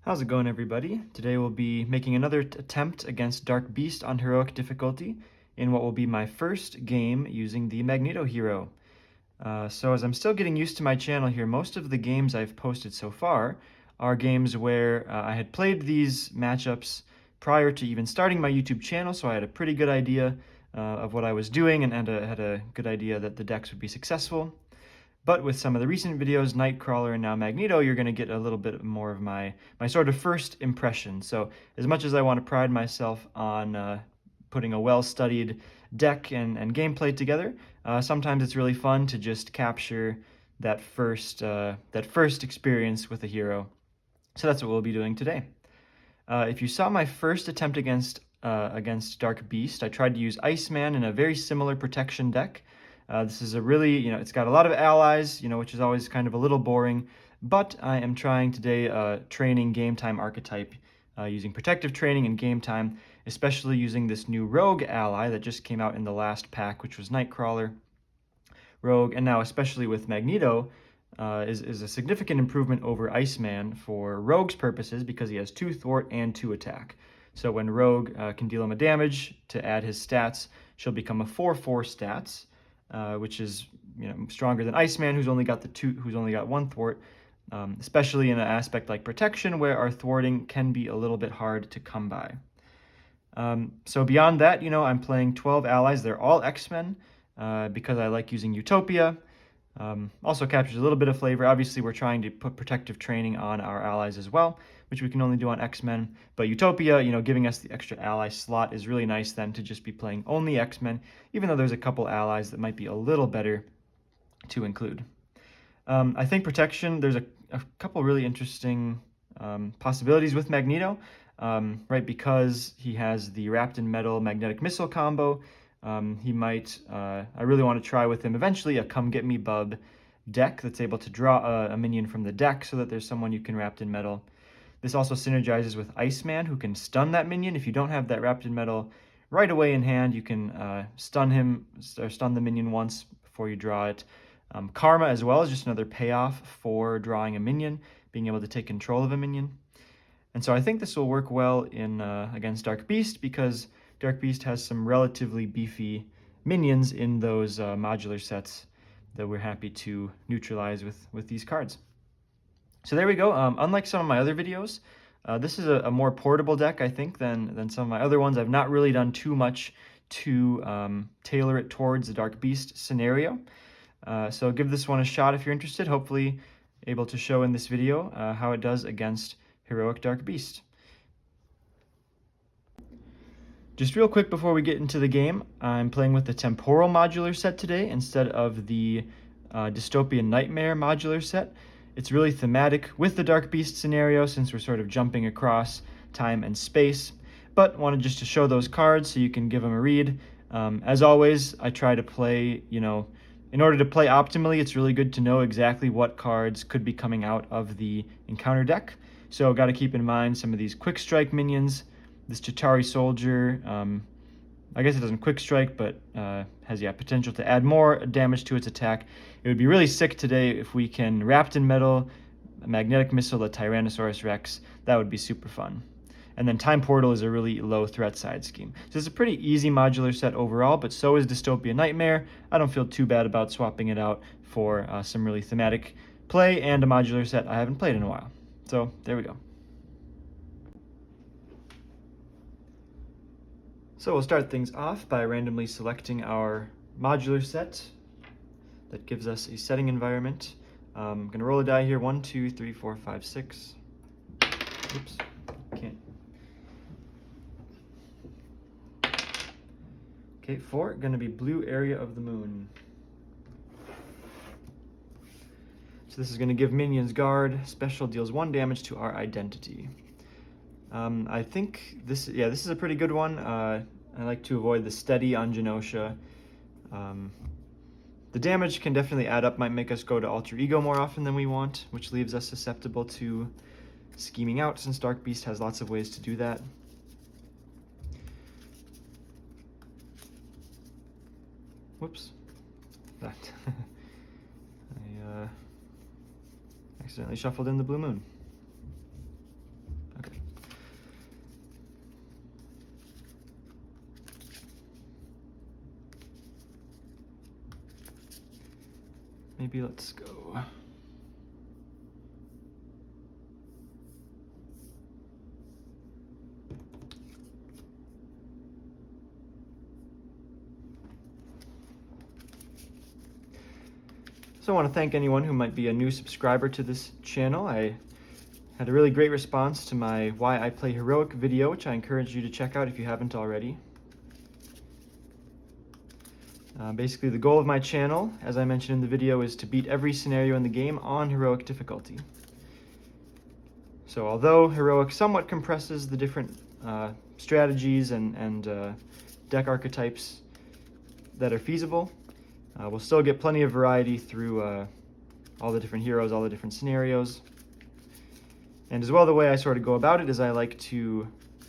How's it going, everybody? Today we'll be making another attempt against Dark Beast on heroic difficulty in what will be my first game using the Magneto hero. So as I'm still getting used to my channel here, most of the games I've posted so far are games where I had played these matchups prior to even starting my YouTube channel, so I had a pretty good idea of what I was doing and had a good idea that the decks would be successful. But with some of the recent videos, Nightcrawler and now Magneto, you're going to get a little bit more of my sort of first impression. So as much as I want to pride myself on putting a well-studied deck and gameplay together, sometimes it's really fun to just capture that first experience with a hero. So that's what we'll be doing today. If you saw my first attempt against Dark Beast, I tried to use Iceman in a very similar protection deck. This is a really, it's got a lot of allies, which is always kind of a little boring, but I am trying today training game time archetype using protective training and game time, especially using this new Rogue ally that just came out in the last pack, which was Nightcrawler, Rogue, and now especially with Magneto, is a significant improvement over Iceman for Rogue's purposes because he has 2 thwart and 2 attack. So when Rogue can deal him a damage to add his stats, she'll become a 4/4 stats, which is stronger than Iceman, who's only got 1 thwart, especially in an aspect like protection, where our thwarting can be a little bit hard to come by. So beyond that, I'm playing 12 allies. They're all X-Men because I like using Utopia. Also captures a little bit of flavor. Obviously, we're trying to put protective training on our allies as well, which we can only do on X-Men. But Utopia, giving us the extra ally slot is really nice then to just be playing only X-Men, even though there's a couple allies that might be a little better to include. I think protection, there's a couple really interesting possibilities with Magneto, right? Because he has the Wrapped in Metal magnetic missile combo. He might, I really want to try with him eventually a Come Get Me Bub deck that's able to draw a minion from the deck so that there's someone you can Wrapped in Metal. This also synergizes with Iceman, who can stun that minion. If you don't have that Wrapped in Metal right away in hand, you can stun him, or stun the minion once before you draw it. Karma as well is just another payoff for drawing a minion, being able to take control of a minion. And so I think this will work well in against Dark Beast because Dark Beast has some relatively beefy minions in those modular sets that we're happy to neutralize with these cards. So there we go. Unlike some of my other videos, this is a more portable deck, I think, than some of my other ones. I've not really done too much to tailor it towards the Dark Beast scenario. So give this one a shot if you're interested. Hopefully able to show in this video how it does against heroic Dark Beast. Just real quick before we get into the game, I'm playing with the Temporal modular set today instead of the Dystopian Nightmare modular set. It's really thematic with the Dark Beast scenario since we're sort of jumping across time and space, but wanted just to show those cards so you can give them a read. As always, I try to play, in order to play optimally, it's really good to know exactly what cards could be coming out of the encounter deck. So got to keep in mind some of these quick strike minions. This Chitauri Soldier, I guess it doesn't quick strike, but has potential to add more damage to its attack. It would be really sick today if we can Wrapped in Metal, a magnetic missile, a Tyrannosaurus Rex. That would be super fun. And then Time Portal is a really low threat side scheme. So it's a pretty easy modular set overall, but so is Dystopian Nightmare. I don't feel too bad about swapping it out for some really thematic play and a modular set I haven't played in a while. So there we go. So we'll start things off by randomly selecting our modular set that gives us a setting environment. I'm going to roll a die here. 1, 2, 3, 4, 5, 6. Oops, can't. Okay, 4, going to be blue area of the moon. So this is going to give minions guard. Special deals 1 damage to our identity. I think this is a pretty good one. I like to avoid the steady on Genosha. The damage can definitely add up, might make us go to Alter Ego more often than we want, which leaves us susceptible to scheming out since Dark Beast has lots of ways to do that. Whoops. That. I accidentally shuffled in the blue moon. maybe let's go. So I want to thank anyone who might be a new subscriber to this channel. I had a really great response to my Why I Play Heroic video, which I encourage you to check out if you haven't already. Basically, the goal of my channel, as I mentioned in the video, is to beat every scenario in the game on Heroic difficulty. So although Heroic somewhat compresses the different strategies and deck archetypes that are feasible, we'll still get plenty of variety through all the different heroes, all the different scenarios. And as well, the way I sort of go about it is I like to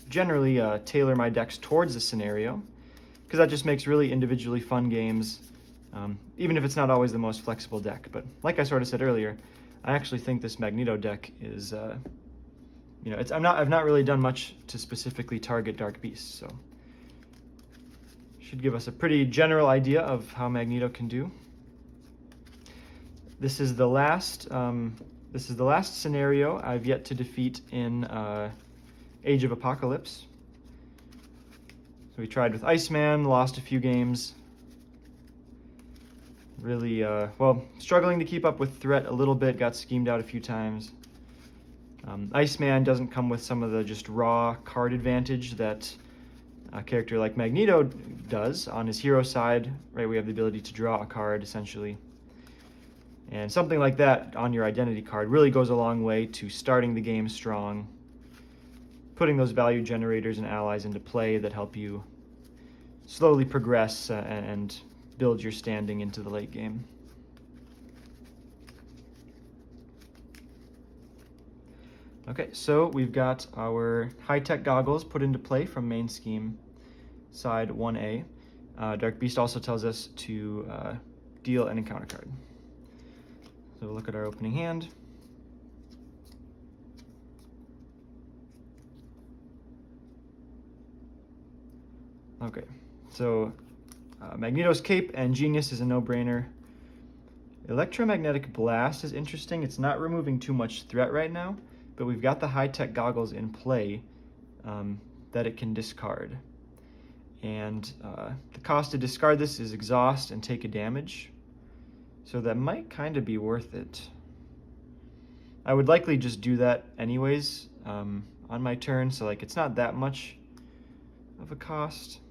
generally tailor my decks towards the scenario, because that just makes really individually fun games, even if it's not always the most flexible deck. But like I sort of said earlier, I actually think this Magneto deck is, I've not really done much to specifically target Dark Beasts, so should give us a pretty general idea of how Magneto can do. This is the last scenario I've yet to defeat in Age of Apocalypse. So we tried with Iceman, lost a few games. Really, struggling to keep up with Threat a little bit, got schemed out a few times. Iceman doesn't come with some of the just raw card advantage that a character like Magneto does. On his hero side, right, we have the ability to draw a card, essentially. And something like that on your identity card really goes a long way to starting the game strong, putting those value generators and allies into play that help you slowly progress and build your standing into the late game. Okay, so we've got our high-tech goggles put into play from main scheme side 1A. Dark Beast also tells us to deal an encounter card. So we'll look at our opening hand. Okay, so Magneto's Cape and Genius is a no-brainer. Electromagnetic Blast is interesting. It's not removing too much threat right now, but we've got the high-tech goggles in play that it can discard. And the cost to discard this is exhaust and take a damage, so that might kind of be worth it. I would likely just do that anyways on my turn, so like it's not that much of a cost.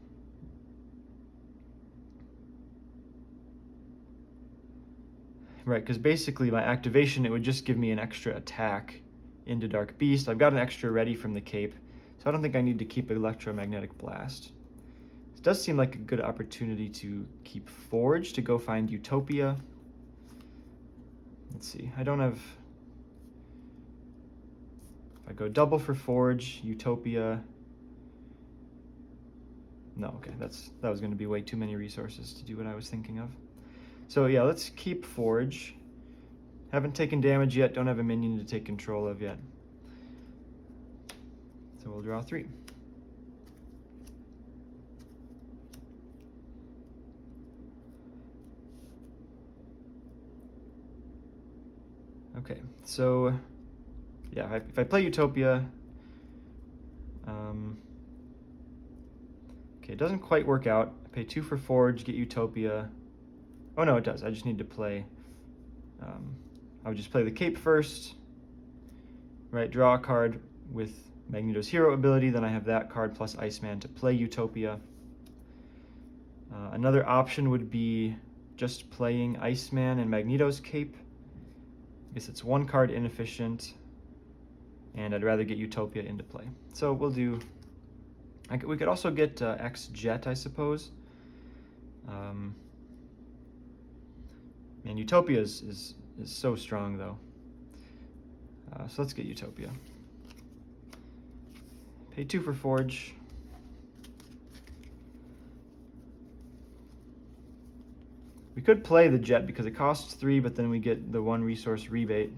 Right, because basically my activation, it would just give me an extra attack into Dark Beast. I've got an extra ready from the Cape, so I don't think I need to keep Electromagnetic Blast. It does seem like a good opportunity to keep Forge to go find Utopia. Let's see, I don't have... If I go double for Forge, Utopia... No, okay, that was going to be way too many resources to do what I was thinking of. So yeah, let's keep Forge. Haven't taken damage yet, don't have a minion to take control of yet. So we'll draw 3. Okay, so yeah, if I play Utopia, okay, it doesn't quite work out. I pay 2 for Forge, get Utopia. Oh no, it does. I just need to play, I would just play the Cape first, right, draw a card with Magneto's hero ability, then I have that card plus Iceman to play Utopia. Another option would be just playing Iceman and Magneto's Cape. I guess it's 1 card inefficient, and I'd rather get Utopia into play. So we'll do, we could also get X-Jet, I suppose. And Utopia is so strong, though. So let's get Utopia. Pay 2 for Forge. We could play the Jet because it costs 3, but then we get the 1 resource rebate.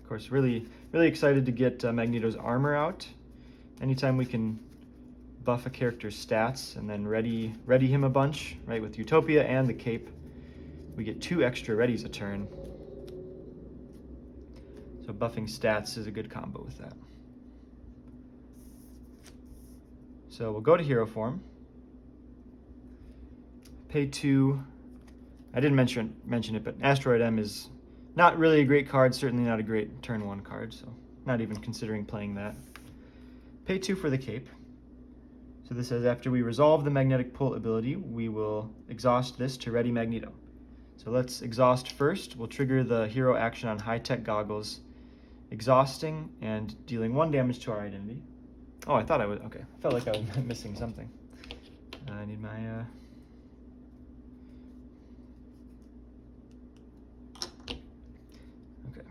Of course, really excited to get Magneto's armor out. Anytime we can buff a character's stats and then ready him a bunch, right? With Utopia and the cape, we get 2 extra readies a turn. So buffing stats is a good combo with that. So we'll go to hero form. Pay 2. I didn't mention it, but Asteroid M is not really a great card, certainly not a great turn 1 card, so not even considering playing that. Pay 2 for the cape. So this says after we resolve the magnetic pull ability, we will exhaust this to ready Magneto. So let's exhaust first. We'll trigger the hero action on high-tech goggles, exhausting and dealing 1 damage to our identity. Oh, I thought I was, okay. I felt like I was missing something. I need my, okay.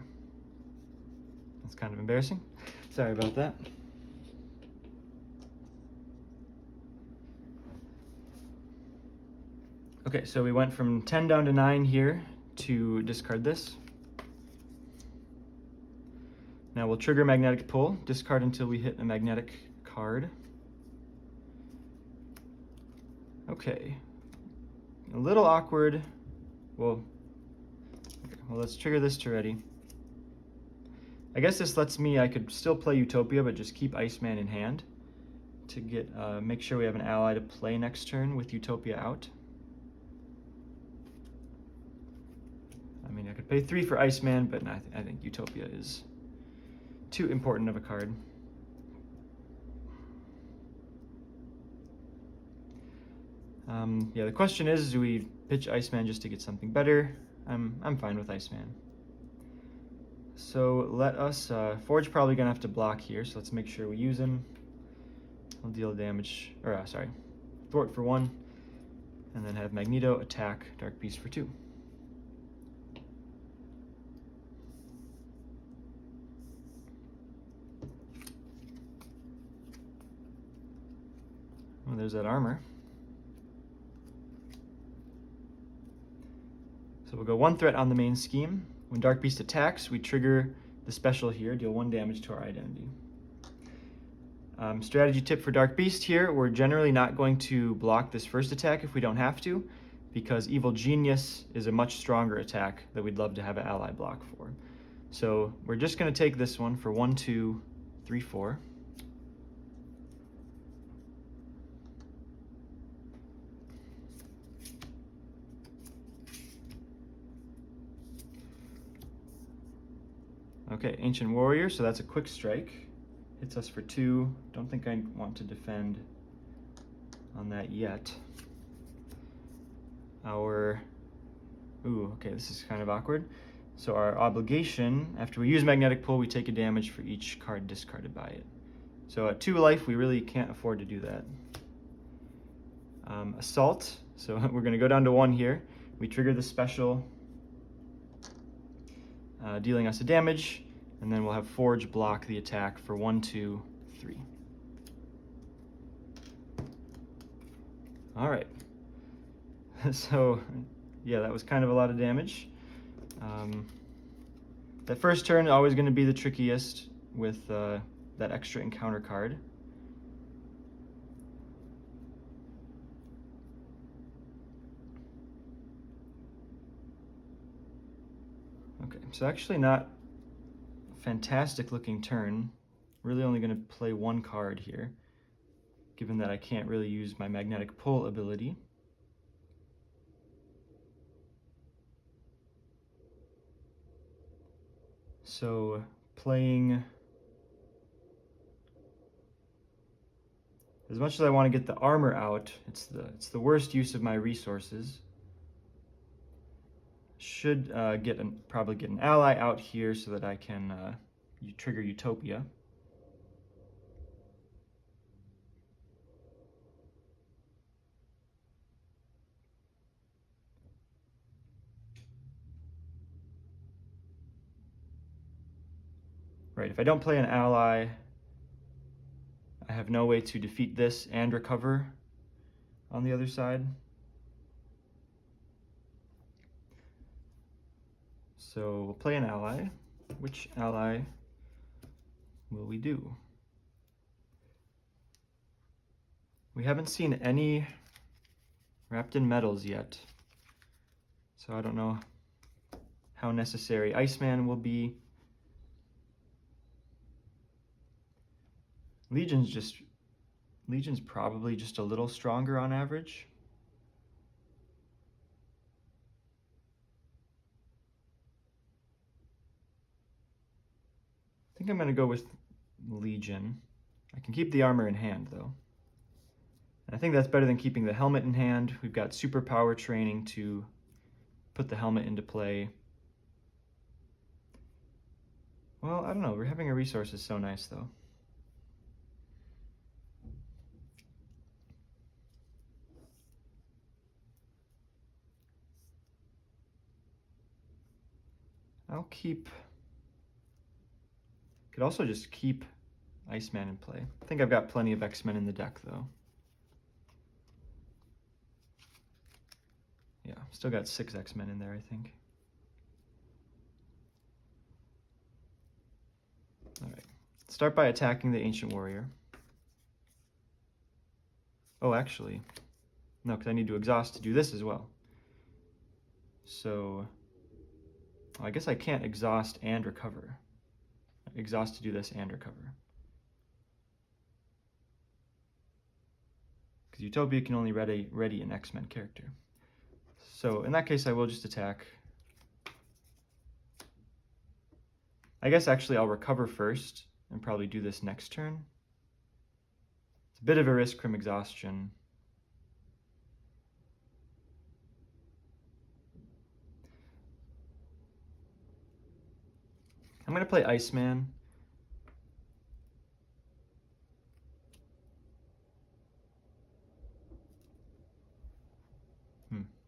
That's kind of embarrassing. Sorry about that. Okay, so we went from 10 down to 9 here to discard this. Now we'll trigger magnetic pull, discard until we hit a magnetic card. Okay, a little awkward. Well, let's trigger this to ready. I guess this lets me, I could still play Utopia, but just keep Iceman in hand to get, make sure we have an ally to play next turn with Utopia out. I mean, I could pay 3 for Iceman, but I think Utopia is too important of a card. Yeah, the question is, do we pitch Iceman just to get something better? I'm fine with Iceman. So let us, Forge probably gonna have to block here, so let's make sure we use him. We'll deal damage, or sorry, thwart for 1, and then have Magneto attack Dark Beast for 2. Well, there's that armor. So we'll go 1 threat on the main scheme. When Dark Beast attacks, we trigger the special here, deal 1 damage to our identity. Strategy tip for Dark Beast here, we're generally not going to block this first attack if we don't have to, because Evil Genius is a much stronger attack that we'd love to have an ally block for. So we're just going to take this one for 1, 2, 3, 4. Okay, Ancient Warrior, so that's a quick strike. Hits us for 2. Don't think I want to defend on that yet. Okay, this is kind of awkward. So our obligation, after we use Magnetic Pull, we take a damage for each card discarded by it. So at 2 life, we really can't afford to do that. Assault, so we're going to go down to 1 here. We trigger the special, dealing us a damage, and then we'll have Forge block the attack for 1, 2, 3. All right. So, yeah, that was kind of a lot of damage. That first turn is always going to be the trickiest with that extra encounter card. Okay, so actually not a fantastic looking turn. Really only going to play 1 card here, given that I can't really use my magnetic pull ability. So playing, as much as I want to get the armor out, it's the worst use of my resources. Should probably get an ally out here so that I can trigger Utopia. Right, if I don't play an ally, I have no way to defeat this and recover on the other side. So we'll play an ally. Which ally will we do? We haven't seen any wrapped in metals yet, so I don't know how necessary Iceman will be. Legion's probably just a little stronger on average. I think I'm going to go with Legion. I can keep the armor in hand, though. And I think that's better than keeping the helmet in hand. We've got superpower training to put the helmet into play. Well, I don't know. Having a resource is so nice, though. I'll keep... Could also just keep Iceman in play. I think I've got plenty of X-Men in the deck, though. Yeah, still got 6 X-Men in there, I think. Alright, start by attacking the Ancient Warrior. Oh, actually, no, because I need to exhaust to do this as well. So, I guess I can't exhaust and recover. Exhaust to do this and recover. Because Utopia can only ready an X-Men character. So in that case, I will just attack. I guess actually I'll recover first and probably do this next turn. It's a bit of a risk from exhaustion. I'm going to play Iceman.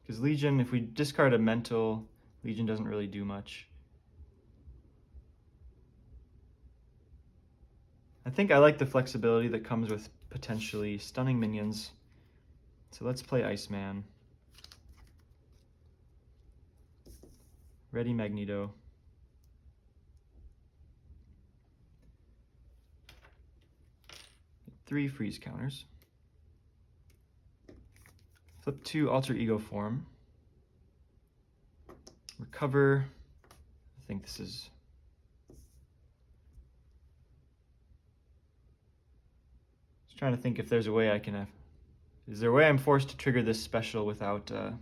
Because Legion, if we discard a mental, Legion doesn't really do much. I think I like the flexibility that comes with potentially stunning minions. So let's play Iceman. Ready Magneto. Three freeze counters. Flip to alter ego form. Recover. I think this is... Just trying to think if there's a way I can... Is there a way I'm forced to trigger this special without... Or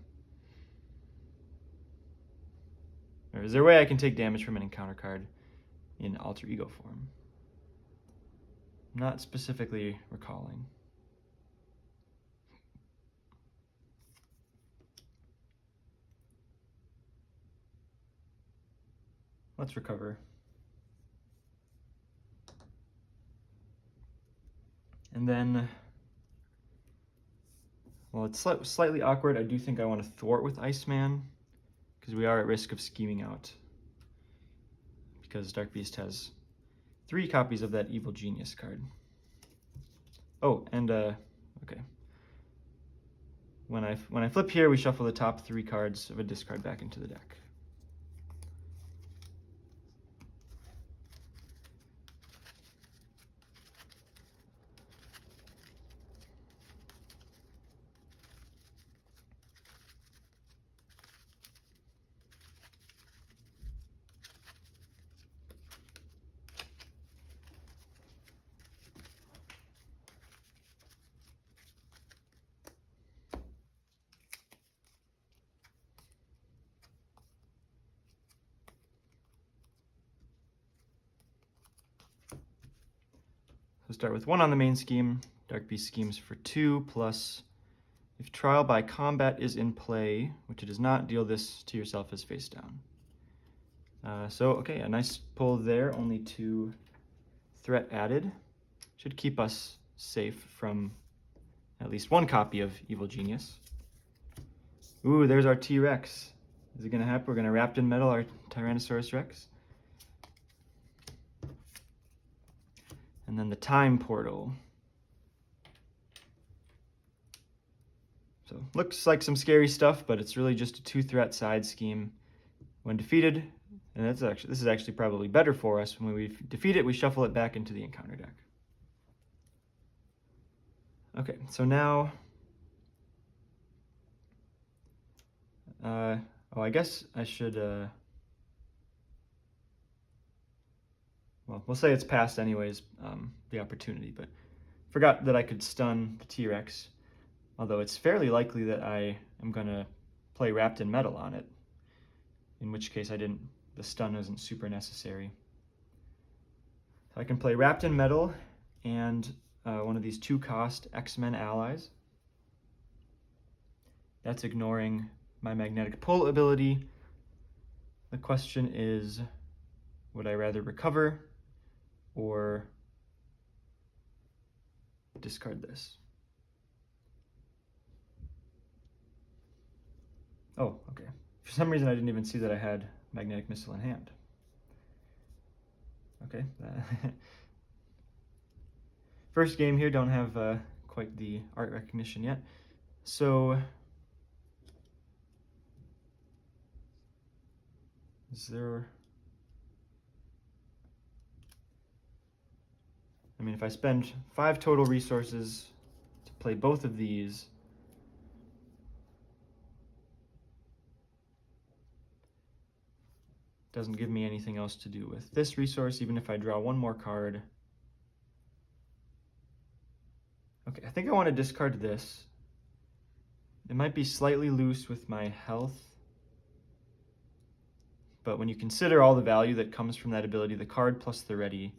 is there a way I can take damage from an encounter card in alter ego form? Not specifically recalling. Let's recover. And then, well, it's slightly awkward. I do think I want to thwart with Iceman, because we are at risk of scheming out. Because Dark Beast has 3 copies of that Evil Genius card. Oh, and, okay. When I flip here, we shuffle the top 3 cards of a discard back into the deck. So start with 1 on the main scheme. Dark Beast schemes for 2, plus if trial by combat is in play, which it is not, deal this to yourself as face down. So, okay, a nice pull there, only 2 threat added. Should keep us safe from at least 1 copy of Evil Genius. Ooh, there's our T-Rex. Is it gonna happen? We're gonna wrapped in metal our Tyrannosaurus Rex. And then the time portal. So looks like some scary stuff, but it's really just a 2-threat side scheme. When defeated, And this is actually probably better for us. When we defeat it, we shuffle it back into the encounter deck. Okay, so now, oh, I guess I should, well, we'll say it's passed anyways, the opportunity, but forgot that I could stun the T-Rex, although it's fairly likely that I am going to play Wrapped in Metal on it, in which case the stun isn't super necessary. So I can play Wrapped in Metal and one of these 2-cost X-Men allies. That's ignoring my Magnetic Pull ability. The question is, would I rather recover or discard this? Oh, okay. For some reason, I didn't even see that I had Magnetic Missile in hand. Okay. First game here, don't have quite the art recognition yet. So, is there... I mean, if I spend 5 total resources to play both of these, doesn't give me anything else to do with this resource, even if I draw one more card. Okay, I think I want to discard this. It might be slightly loose with my health, but when you consider all the value that comes from that ability, the card plus the ready,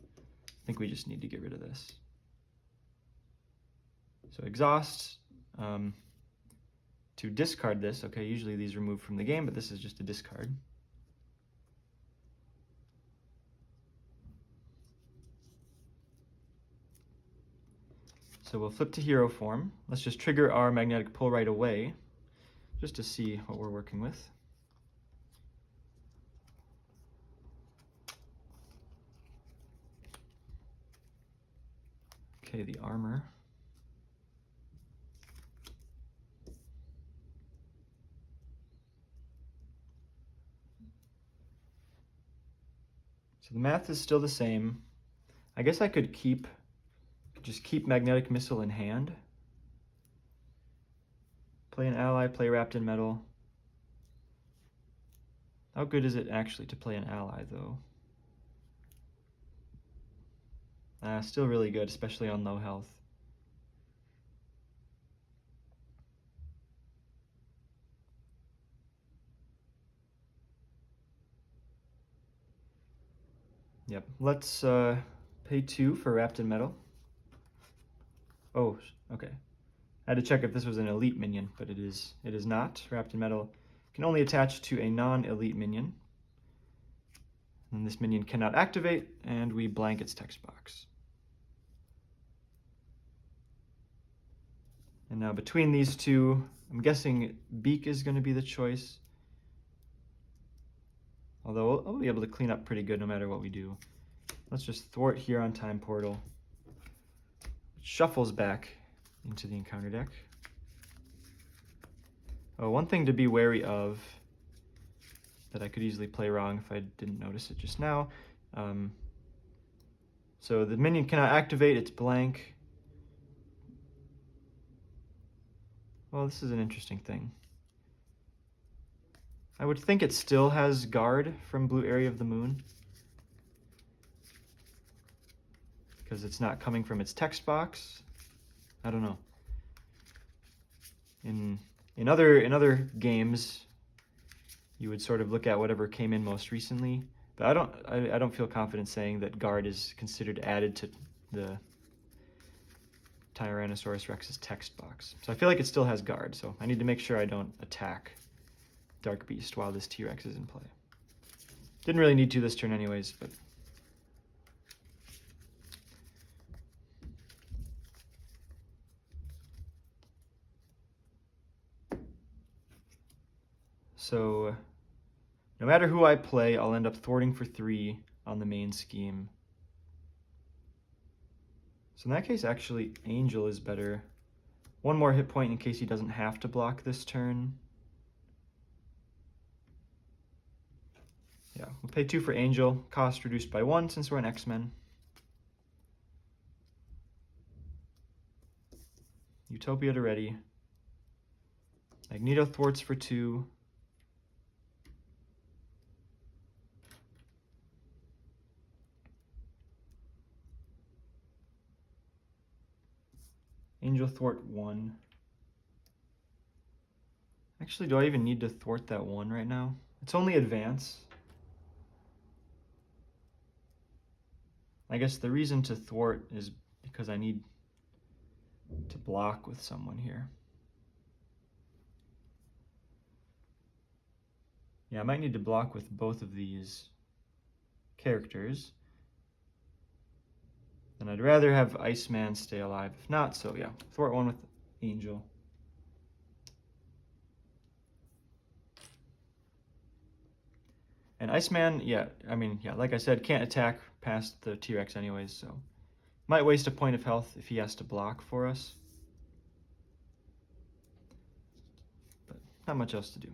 I think we just need to get rid of this. So exhaust to discard this. Okay, usually these are removed from the game, but this is just a discard. So we'll flip to hero form. Let's just trigger our Magnetic Pull right away, just to see what we're working with. Okay, the armor. So the math is still the same. I guess I could just keep Magnetic Missile in hand. Play an ally, play Wrapped in Metal. How good is it actually to play an ally, though? Still really good, especially on low health. Yep, let's pay 2 for Wrapped in Metal. Oh, okay. I had to check if this was an elite minion, but it is not. Wrapped in Metal can only attach to a non-elite minion. And this minion cannot activate, and we blank its text box. And now between these two, I'm guessing Beak is going to be the choice. Although I'll be able to clean up pretty good no matter what we do. Let's just thwart here on Time Portal. It shuffles back into the encounter deck. Oh, one thing to be wary of that I could easily play wrong if I didn't notice it just now. So the minion cannot activate, it's blank. Well, this is an interesting thing. I would think it still has guard from Blue Area of the Moon, because it's not coming from its text box. I don't know. In other games, you would sort of look at whatever came in most recently, but I don't feel confident saying that guard is considered added to the Tyrannosaurus Rex's text box. So I feel like it still has guard, so I need to make sure I don't attack Dark Beast while this T-Rex is in play. Didn't really need to this turn anyways, but... So, no matter who I play, I'll end up thwarting for 3 on the main scheme. So in that case, actually, Angel is better. 1 more hit point in case he doesn't have to block this turn. Yeah, we'll pay 2 for Angel, cost reduced by 1 since we're an X-Men. Utopia to ready. Magneto thwarts for 2. Angel thwart 1. Actually, do I even need to thwart that 1 right now? It's only advance. I guess the reason to thwart is because I need to block with someone here. Yeah, I might need to block with both of these characters. And I'd rather have Iceman stay alive. If not, so yeah, thwart 1 with Angel. And Iceman, yeah, like I said, can't attack past the T-Rex anyways, so might waste a point of health if he has to block for us. But not much else to do.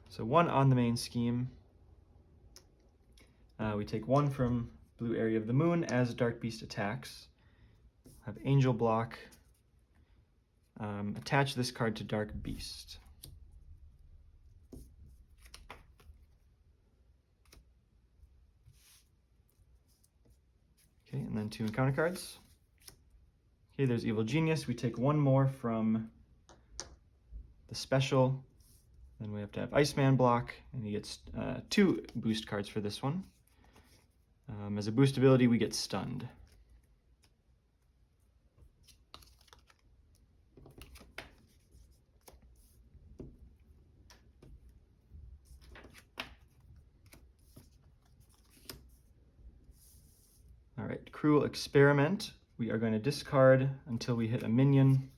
So 1 on the main scheme. We take 1 from blue area of the moon as Dark Beast attacks. Have Angel block. Attach this card to Dark Beast. Okay, and then 2 encounter cards. Okay, there's Evil Genius. We take 1 more from the special. Then we have to have Iceman block, and he gets 2 boost cards for this one. As a boost ability, we get stunned. All right, Cruel Experiment. We are going to discard until we hit a minion.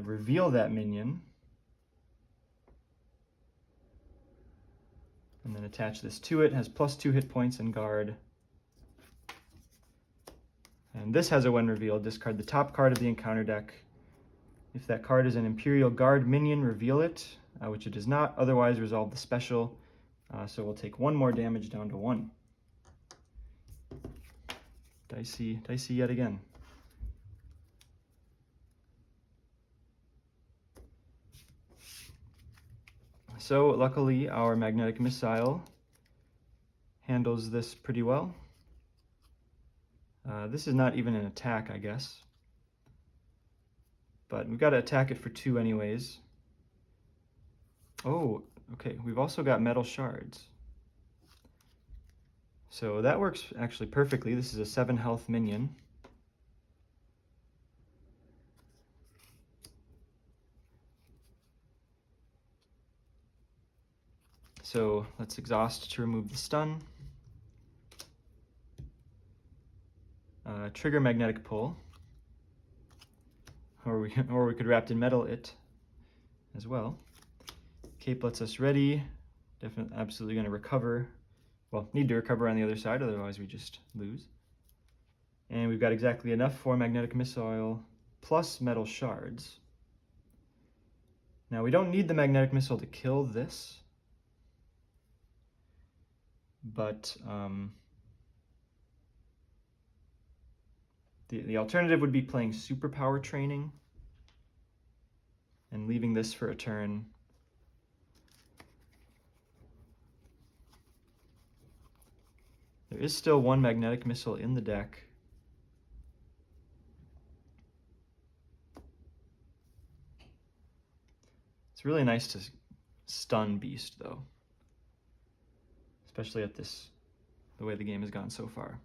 Reveal that minion. And then attach this to it. It has +2 hit points and guard. And this has a when revealed. Discard the top card of the encounter deck. If that card is an Imperial Guard minion, reveal it, which it is not. Otherwise, resolve the special. So we'll take 1 more damage down to 1. Dicey yet again. So luckily our magnetic missile handles this pretty well. This is not even an attack, I guess. But we've got to attack it for 2 anyways. Oh, okay, we've also got metal shards. So that works actually perfectly. This is a 7 health minion. So let's exhaust to remove the stun. Trigger magnetic pull. Or we could wrapped in metal it as well. Cape lets us ready. Definitely, absolutely going to recover. Well, need to recover on the other side, otherwise we just lose. And we've got exactly enough for magnetic missile plus metal shards. Now we don't need the magnetic missile to kill this, but the alternative would be playing superpower training and leaving this for a turn. There is still 1 magnetic missile in the deck. It's really nice to stun Beast, though, especially at the way the game has gone so far.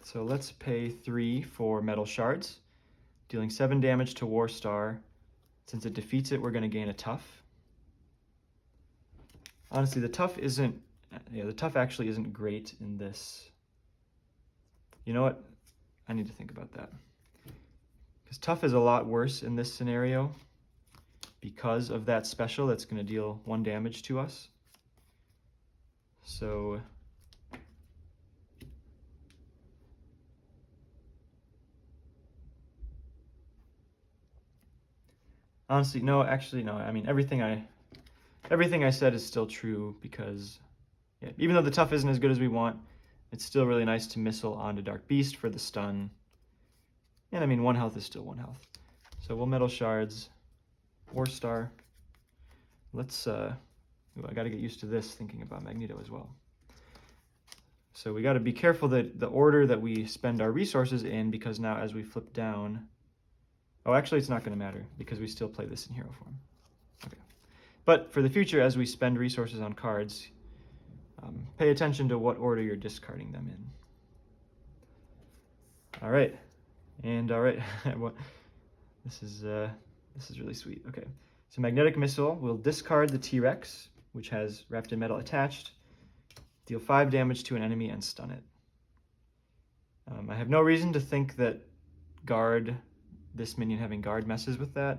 So let's pay 3 for metal shards, dealing 7 damage to War Star. Since it defeats it, we're going to gain a tough. Honestly, the tough actually isn't great in this. You know what? I need to think about that. Because tough is a lot worse in this scenario because of that special that's going to deal 1 damage to us. So Honestly, no, actually, no. I mean, everything I said is still true because yeah, even though the tough isn't as good as we want, it's still really nice to missile onto Dark Beast for the stun. And I mean, 1 health is still 1 health. So we'll Metal Shards, War Star. Let's, ooh, I gotta get used to this thinking about Magneto as well. So we gotta be careful that the order that we spend our resources in, because now as we flip down, oh, actually it's not gonna matter because we still play this in hero form. Okay. But for the future, as we spend resources on cards, pay attention to what order you're discarding them in. All right, and all right, this is really sweet. Okay, so Magnetic Missile will discard the T-Rex, which has Wrapped in Metal attached, deal 5 damage to an enemy and stun it. I have no reason to think that guard, this minion having guard messes with that.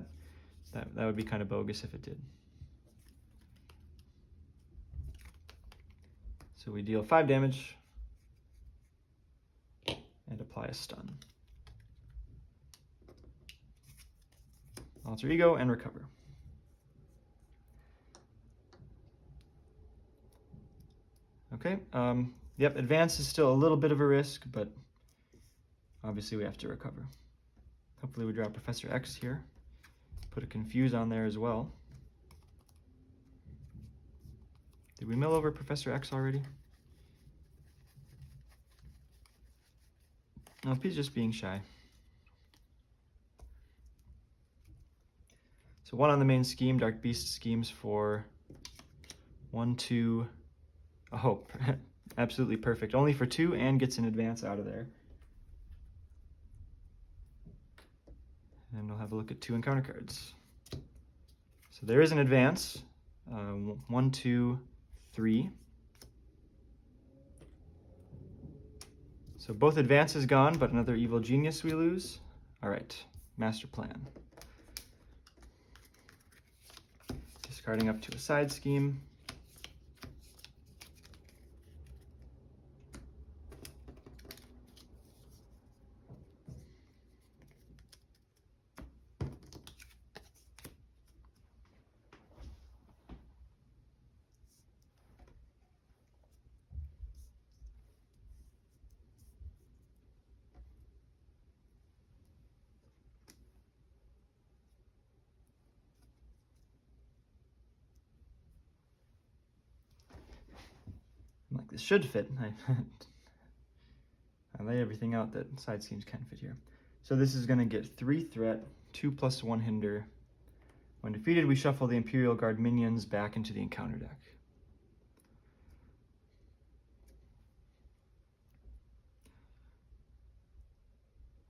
That would be kind of bogus if it did. So we deal 5 damage and apply a stun. Alter Ego and recover. Okay, yep, advance is still a little bit of a risk, but obviously we have to recover. Hopefully we draw Professor X here. Put a Confuse on there as well. Did we mill over Professor X already? No, he's just being shy. So 1 on the main scheme, Dark Beast schemes for 1, 2, oh, absolutely perfect. Only for 2 and gets an advance out of there. And we'll have a look at 2 encounter cards. So there is an advance, 1, 2, 3. So both advances gone, but another Evil Genius we lose. All right, Master Plan. Discarding up to a side scheme. I'm like, this should fit. I lay everything out that side schemes can fit here. So this is going to get 3 threat, 2+1 hinder. When defeated, we shuffle the Imperial Guard minions back into the encounter deck.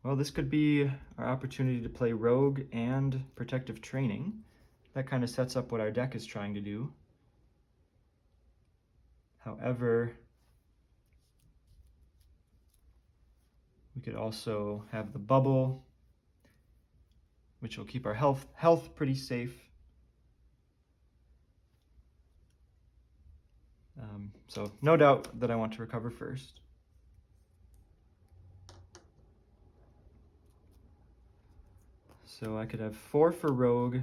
Well, this could be our opportunity to play Rogue and Protective Training. That kind of sets up what our deck is trying to do. However, we could also have the bubble, which will keep our health pretty safe. So no doubt that I want to recover first. So I could have 4 for Rogue,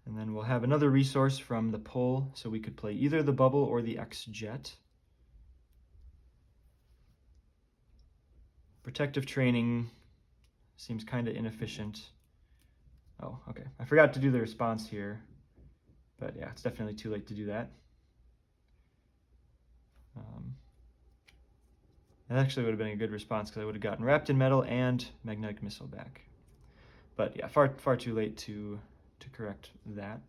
and then we'll have another resource from the pull, so we could play either the bubble or the X-Jet. Protective Training seems kind of inefficient. Oh, okay. I forgot to do the response here, but yeah, it's definitely too late to do that. That actually would have been a good response because I would have gotten Wrapped in Metal and Magnetic Missile back. But yeah, far too late to correct that.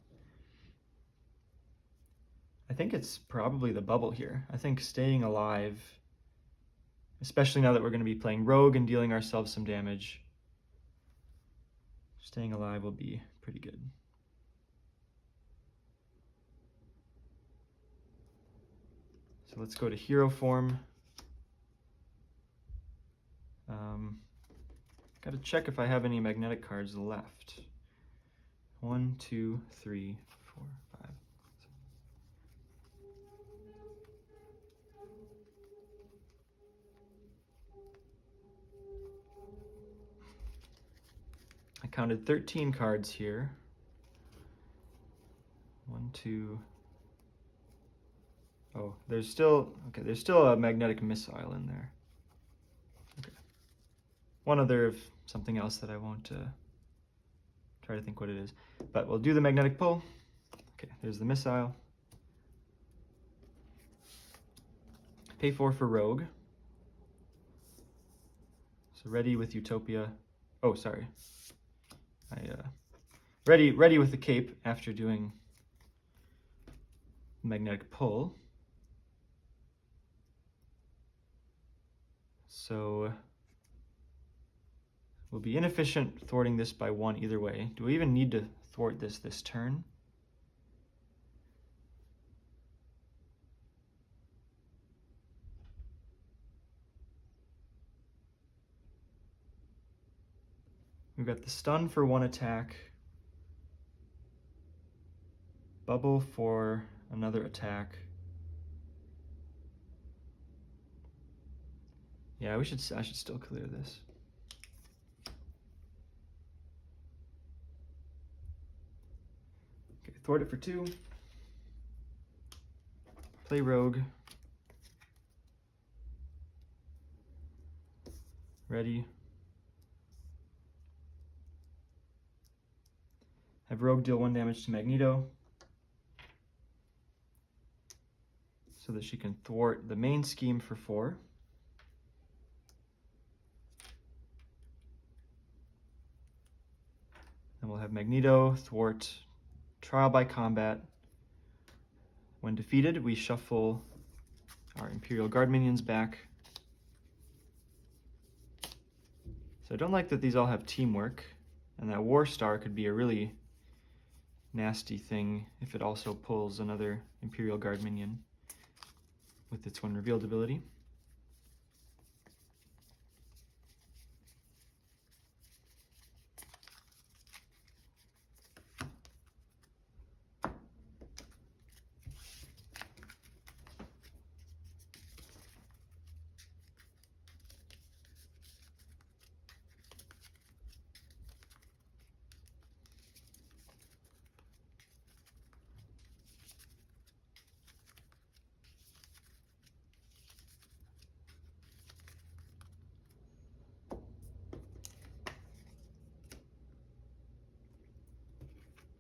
I think it's probably the bubble here. I think staying alive, especially now that we're going to be playing Rogue and dealing ourselves some damage, staying alive will be pretty good. So let's go to hero form. Got to check if I have any magnetic cards left. 1, 2, 3, 4, 5. I counted 13 cards here. 1, 2. Oh, there's still a magnetic missile in there. Okay. One other of something else that I won't try to think what it is. But we'll do the magnetic pull. Okay, there's the missile. Pay 4 for Rogue. So ready with Utopia. Oh, sorry. Ready with the cape after doing magnetic pull. So we'll be inefficient thwarting this by 1 either way. Do we even need to thwart this turn? We've got the stun for 1 attack, bubble for another attack. Yeah, I should still clear this. Okay, thwart it for 2. Play Rogue. Ready. Have Rogue deal 1 damage to Magneto so that she can thwart the main scheme for 4. Then we'll have Magneto thwart Trial by Combat. When defeated, we shuffle our Imperial Guard minions back. So I don't like that these all have teamwork, and that War Star could be a really nasty thing if it also pulls another Imperial Guard minion with its 1 revealed ability.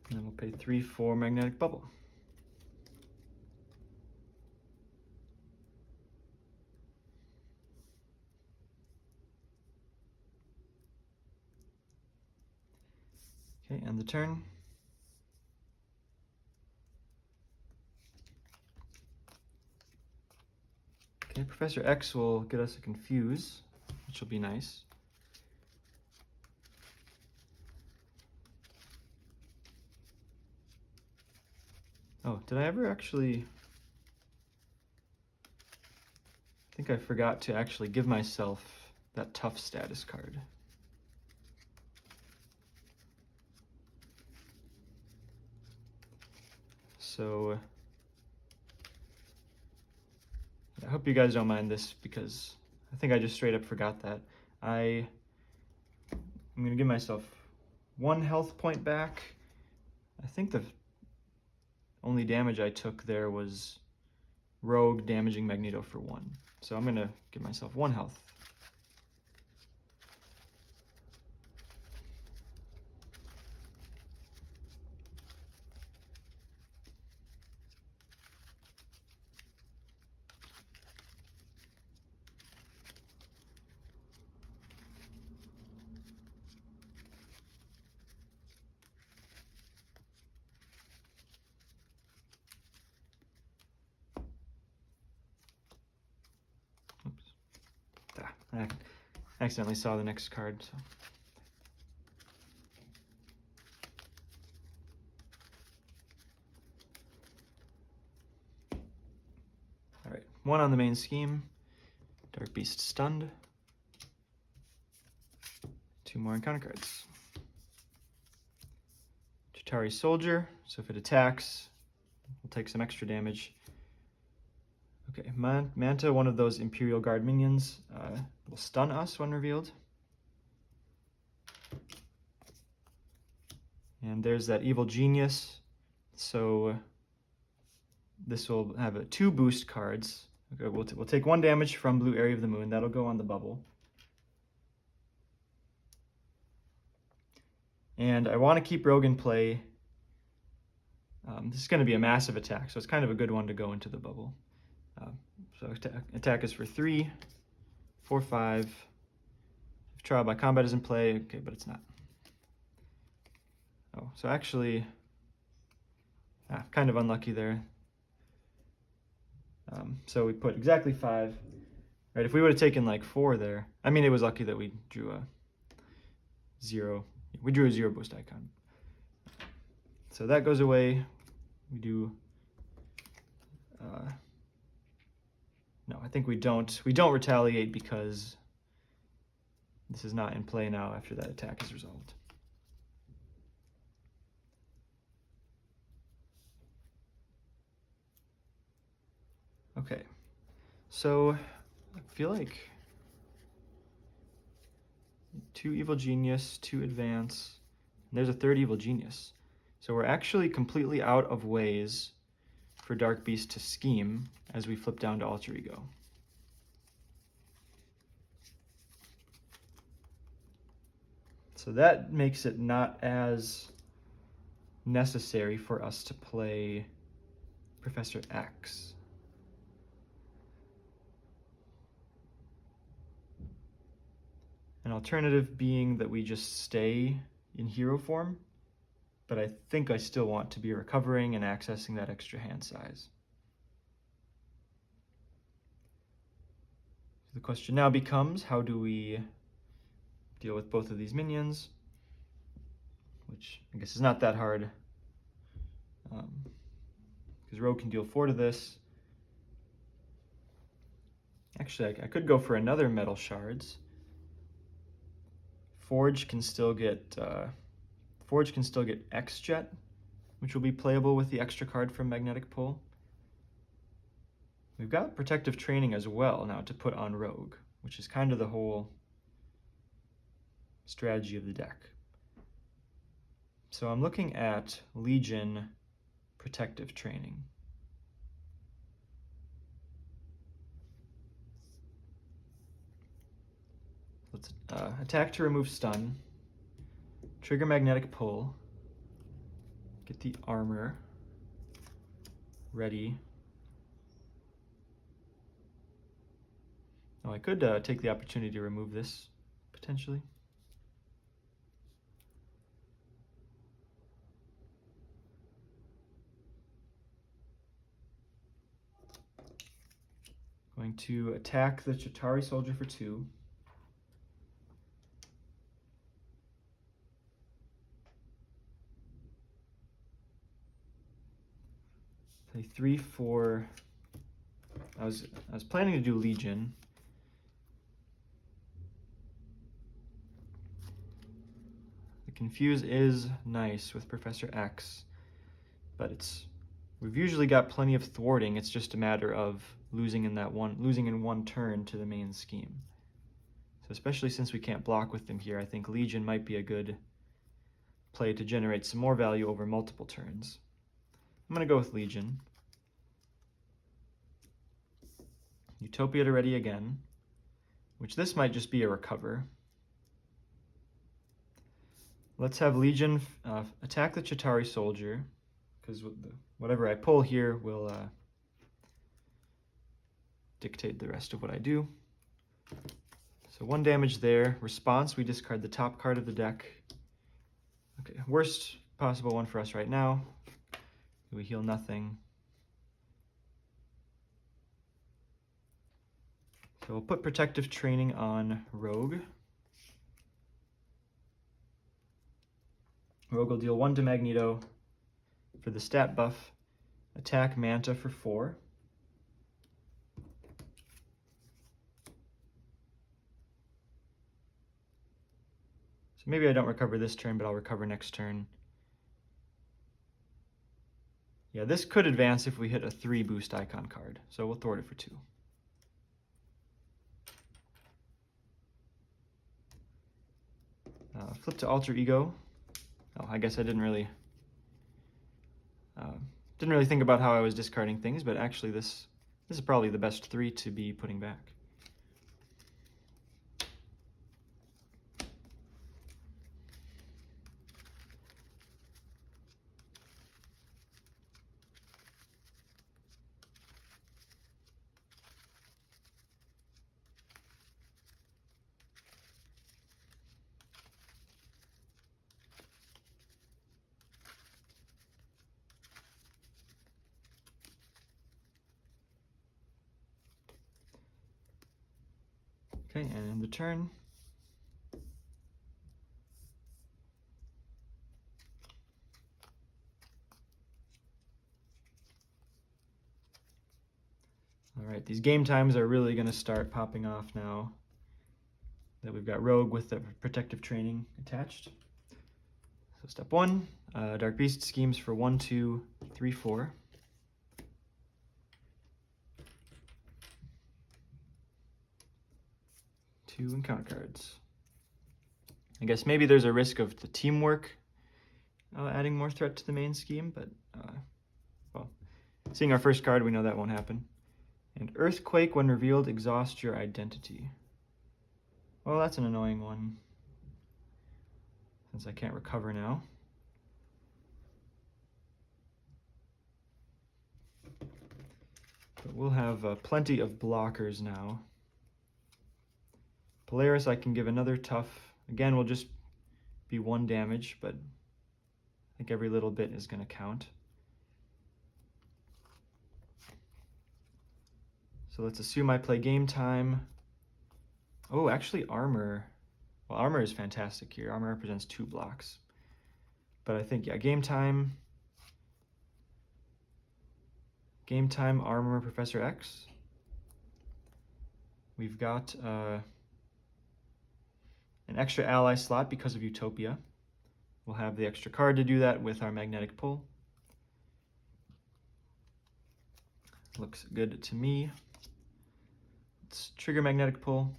And then we'll pay 3 for Magnetic Bubble. Okay, end the turn. Okay, Professor X will get us a Confuse, which will be nice. Oh, did I ever actually... I think I forgot to actually give myself that tough status card. So I hope you guys don't mind this because I think I just straight up forgot that. I'm going to give myself 1 health point back. I think the only damage I took there was Rogue damaging Magneto for 1. So I'm going to give myself 1 health. I accidentally saw the next card. So. All right, 1 on the main scheme. Dark Beast stunned. 2 more encounter cards. Chitauri Soldier, so if it attacks, we'll take some extra damage. Okay, Manta, one of those Imperial Guard minions, will stun us when revealed. And there's that evil genius. So this will have 2 boost cards. Okay, we'll take 1 damage from blue area of the moon. That'll go on the bubble. And I want to keep Rogue in play. This is going to be a massive attack, so it's kind of a good one to go into the bubble. So attack is for 3, 4, 5. If trial by combat is in play, okay, but it's not. Oh, so actually, kind of unlucky there. So we put exactly 5. Right, if we would have taken like 4 there, I mean, it was lucky that we drew a 0. We drew a 0 boost icon. So that goes away. We do. No, I think we don't. We don't retaliate because this is not in play now after that attack is resolved. Okay, so I feel like 2 evil genius, 2 advance, and there's a 3rd evil genius. So we're actually completely out of ways for Dark Beast to scheme as we flip down to Alter Ego. So that makes it not as necessary for us to play Professor X. An alternative being that we just stay in hero form, but I think I still want to be recovering and accessing that extra hand size. The question now becomes, how do we deal with both of these minions? Which I guess is not that hard, because Rogue can deal 4 to this. Actually, I could go for another metal shards. Forge can still get X-Jet, which will be playable with the extra card from Magnetic Pull. We've got Protective Training as well now to put on Rogue, which is kind of the whole strategy of the deck. So I'm looking at Legion Protective Training. Let's attack to remove stun, trigger Magnetic Pull, get the armor ready. Oh, I could take the opportunity to remove this, potentially. Going to attack the Chitauri Soldier for 2. Play 3, 4. I was planning to do Legion. The Confuse is nice with Professor X, but we've usually got plenty of thwarting. It's just a matter of losing in 1 turn to the main scheme. So especially since we can't block with them here, I think Legion might be a good play to generate some more value over multiple turns. I'm going to go with Legion. Utopia to ready again, which this might just be a recover. Let's have Legion attack the Chitauri Soldier, because whatever I pull here will dictate the rest of what I do. So 1 damage there. Response, we discard the top card of the deck. Okay, worst possible one for us right now. We heal nothing. So we'll put Protective Training on Rogue. Rogue will deal 1 to Magneto for the stat buff. Attack Manta for 4. So maybe I don't recover this turn, but I'll recover next turn. Yeah, this could advance if we hit a 3 boost icon card, so we'll thwart it for 2. Flip to Alter Ego. Oh, I guess I didn't really think about how I was discarding things, but actually this is probably the best 3 to be putting back. Okay, and end the turn. All right, these game times are really going to start popping off now that we've got Rogue with the protective training attached. So step 1, Dark Beast schemes for 1, 2, 3, 4. Two encounter cards. I guess maybe there's a risk of the teamwork adding more threat to the main scheme, but well, seeing our first card, we know that won't happen. And Earthquake, when revealed, exhaust your identity. Well, that's an annoying one, since I can't recover now. But we'll have plenty of blockers now. Polaris, I can give another tough. Again, will just be 1 damage, but I think every little bit is going to count. So let's assume I play game time. Oh, actually armor. Well, armor is fantastic here. Armor represents 2 blocks. But I think, yeah, game time. Game time, armor, Professor X. We've got an extra ally slot because of Utopia. We'll have the extra card to do that with our magnetic pull. Looks good to me. Let's trigger magnetic pull.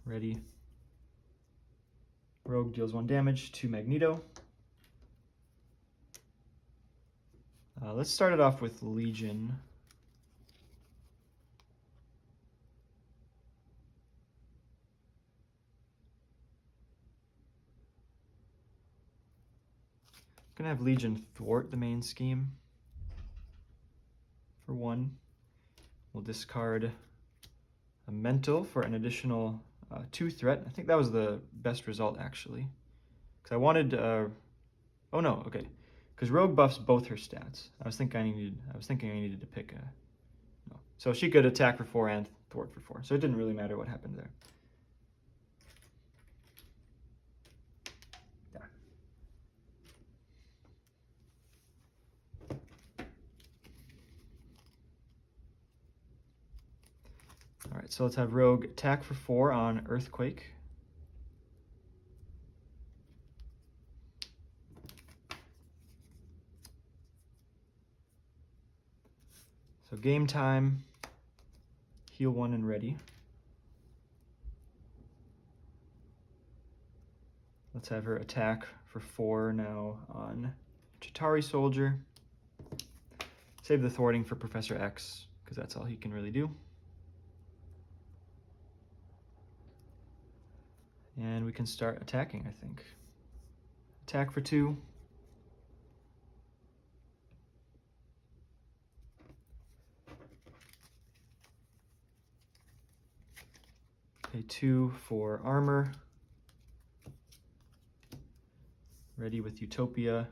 Ready. Rogue deals 1 damage to Magneto. Let's start it off with Legion. I'm gonna have Legion thwart the main scheme for 1. We'll discard a mental for an additional 2 threat. I think that was the best result actually, because I wanted. Oh no, okay, because Rogue buffs both her stats. I was thinking I needed to pick a. No, so she could attack for 4 and thwart for 4. So it didn't really matter what happened there. All right, so let's have Rogue attack for 4 on Earthquake. So game time, heal 1 and ready. Let's have her attack for 4 now on Chitauri Soldier. Save the thwarting for Professor X, because that's all he can really do. And we can start attacking, I think. Attack for 2. Pay 2 for armor. Ready with Utopia.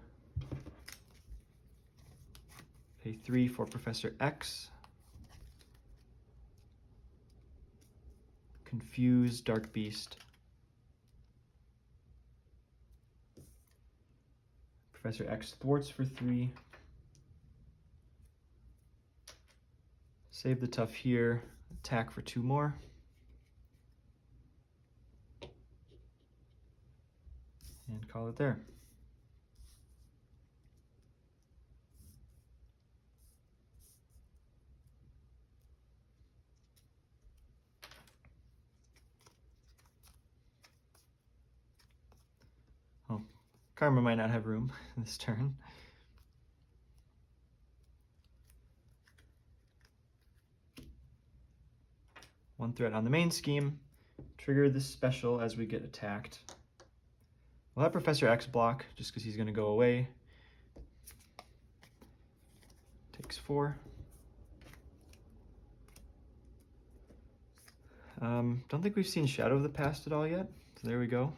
Pay 3 for Professor X. Confuse Dark Beast. Professor X thwarts for 3. Save the tough here. Attack for 2 more. And call it there. Karma might not have room this turn. One threat on the main scheme. Trigger this special as we get attacked. We'll have Professor X block just because he's going to go away. Takes 4. Don't think we've seen Shadow of the Past at all yet, so there we go.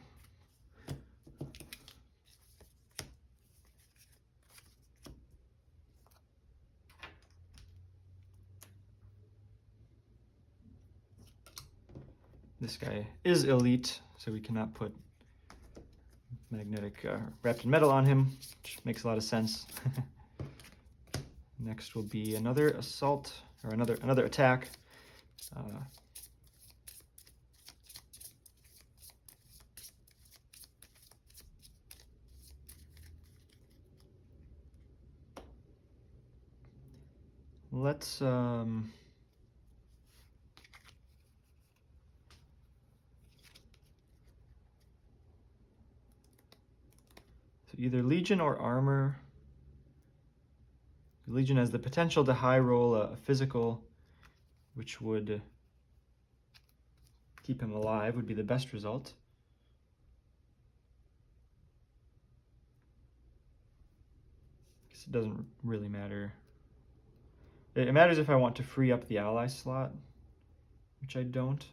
This guy is elite, so we cannot put magnetic wrapped in metal on him, which makes a lot of sense. Next will be another assault, or another attack. Let's so either Legion or Armor. Legion has the potential to high roll a physical, which would keep him alive, would be the best result. Guess it doesn't really matter. It matters if I want to free up the ally slot, which I don't.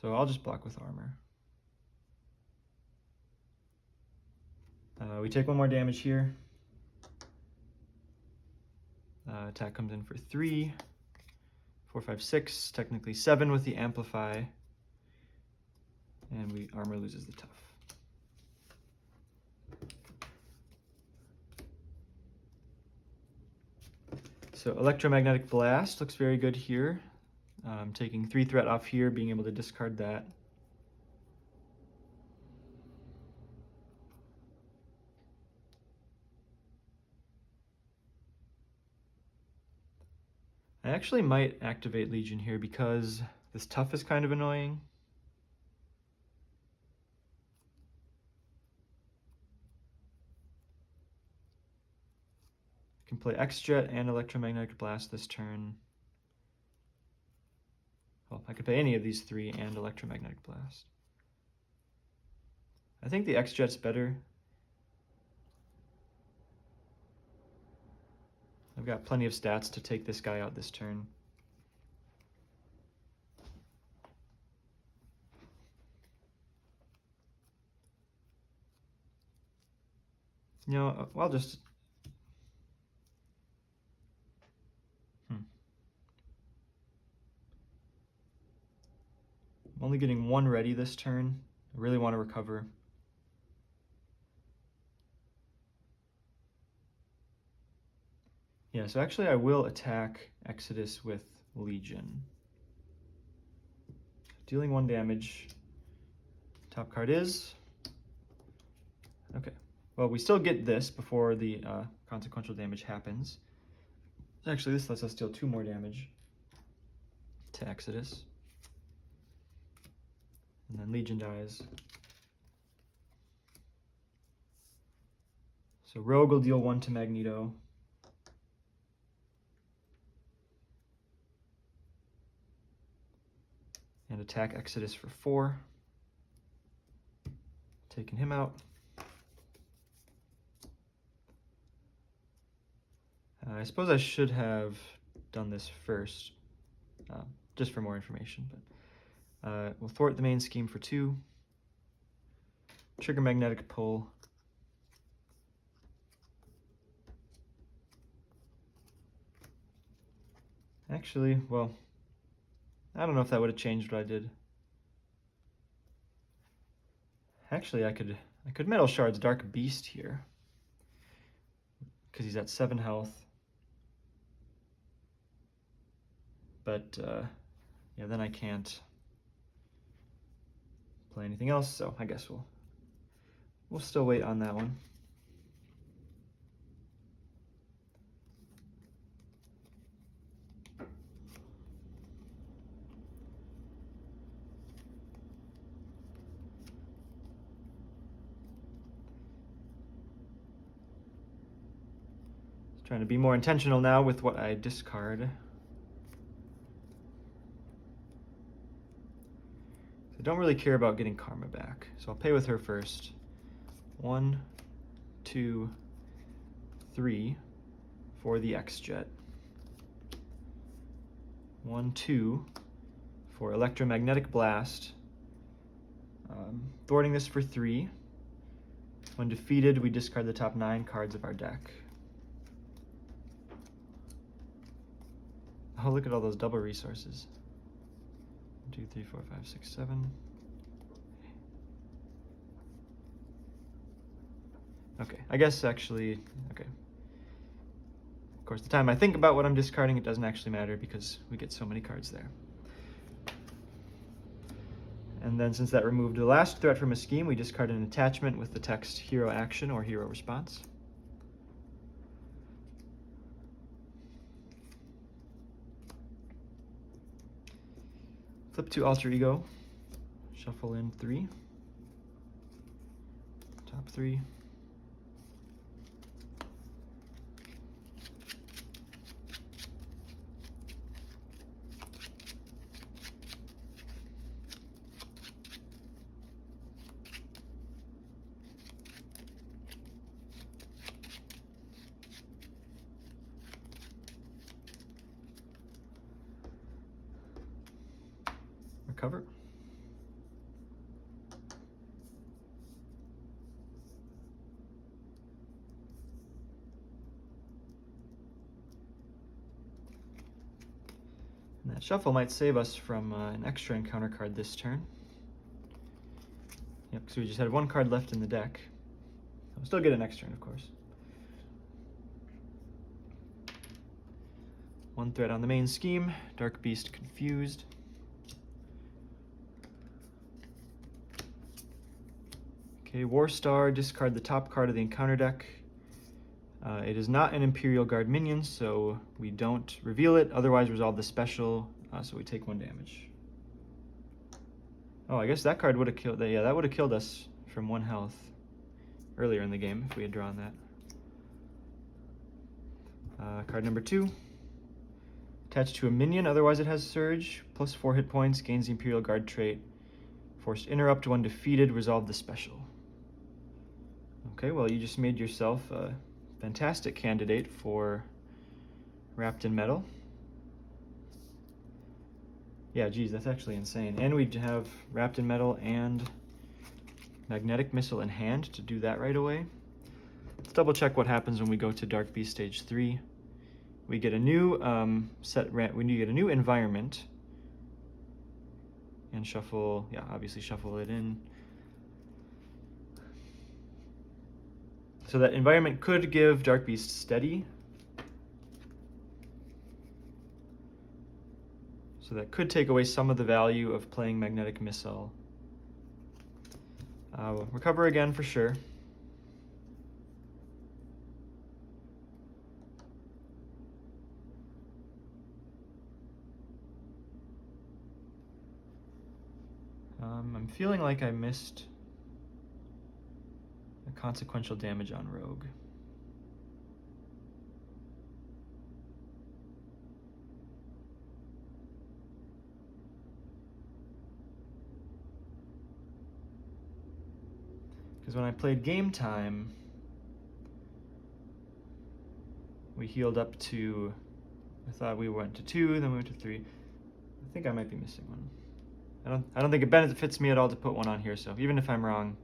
So I'll just block with armor. We take 1 more damage here. Attack comes in for 3, 4, 5, 6, technically 7 with the amplify, and armor loses the tough. So electromagnetic blast looks very good here. Taking 3 threat off here, being able to discard that. I actually might activate Legion here because this tough is kind of annoying. I can play X-Jet and Electromagnetic Blast this turn. Well, I could play any of these 3 and Electromagnetic Blast. I think the X-Jet's better. I've got plenty of stats to take this guy out this turn. You know, I'll just... I'm only getting 1 ready this turn. I really want to recover. Yeah, so actually I will attack Exodus with Legion. Dealing 1 damage. Top card is... Okay. Well, we still get this before the consequential damage happens. Actually, this lets us deal 2 more damage to Exodus. And then Legion dies. So Rogue will deal 1 to Magneto. And attack Exodus for 4. Taking him out. I suppose I should have done this first, just for more information. But we'll thwart the main scheme for 2. Trigger magnetic pull. Actually, well, I don't know if that would have changed what I did. Actually, I could Metal Shards Dark Beast here, because he's at 7 health. But yeah, then I can't play anything else, so I guess we'll still wait on that one. Trying to be more intentional now with what I discard. I don't really care about getting karma back, so I'll pay with her first. 1, 2, 3 for the X-Jet. 1, 2 for Electromagnetic Blast. Thwarting this for 3. When defeated, we discard the top 9 cards of our deck. Oh, look at all those double resources. 1, 2, 3, 4, 5, 6, 7. Okay, I guess actually, okay. Of course, the time I think about what I'm discarding, it doesn't actually matter because we get so many cards there. And then since that removed the last threat from a scheme, we discard an attachment with the text hero action or hero response. Flip to alter ego, shuffle in 3, top 3. Recover. And that shuffle might save us from an extra encounter card this turn. Yep, because we just had 1 card left in the deck. We'll still get an next turn, of course. 1 threat on the main scheme, Dark Beast Confused. Okay, War Star, discard the top card of the encounter deck. It is not an Imperial Guard minion, so we don't reveal it, otherwise resolve the special, so we take 1 damage. Oh, I guess that card would have killed, yeah, that would have killed us from 1 health earlier in the game if we had drawn that. Card number 2. Attached to a minion, otherwise it has Surge, plus 4 hit points, gains the Imperial Guard trait. Forced interrupt when defeated, resolve the special. Okay, well, you just made yourself a fantastic candidate for Wrapped in Metal. Yeah, geez, that's actually insane. And we have Wrapped in Metal and Magnetic Missile in hand to do that right away. Let's double check what happens when we go to Dark Beast Stage 3. We get a new we get a new environment. And shuffle, yeah, obviously shuffle it in. So that environment could give Dark Beast Steady. So that could take away some of the value of playing Magnetic Missile. We'll recover again for sure. I'm feeling like I missed a consequential damage on Rogue. Because when I played Game Time, we healed up to, I thought we went to 2, then we went to 3. I think I might be missing one. I don't think it benefits me at all to put 1 on here, so even if I'm wrong,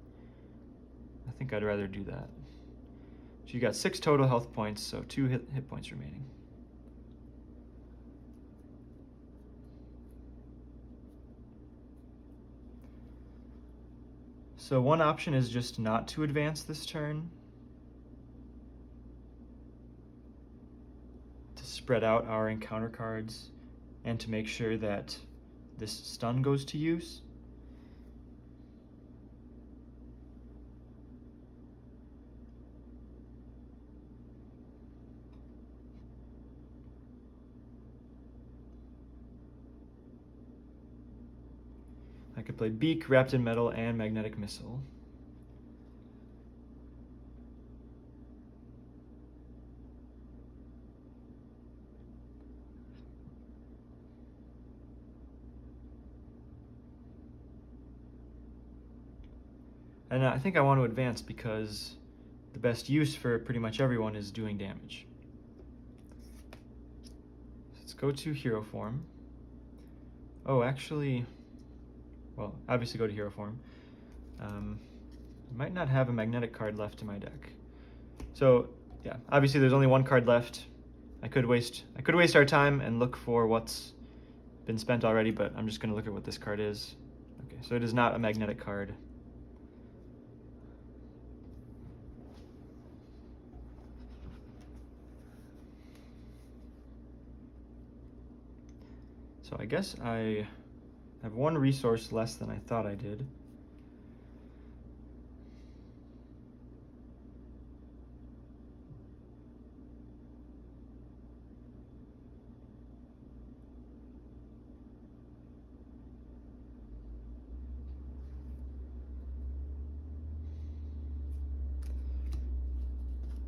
I think I'd rather do that. So you got 6 total health points, so 2 hit points remaining. So one option is just not to advance this turn, to spread out our encounter cards and to make sure that this stun goes to use. I could play Beak, Wrapped in Metal, and Magnetic Missile. And I think I want to advance because the best use for pretty much everyone is doing damage. Let's go to hero form. Oh, actually, well, obviously go to hero form. I might not have a magnetic card left in my deck. So yeah, obviously there's only one card left. I could waste our time and look for what's been spent already, but I'm just going to look at what this card is. Okay, so it is not a magnetic card. So I guess I have one resource less than I thought I did.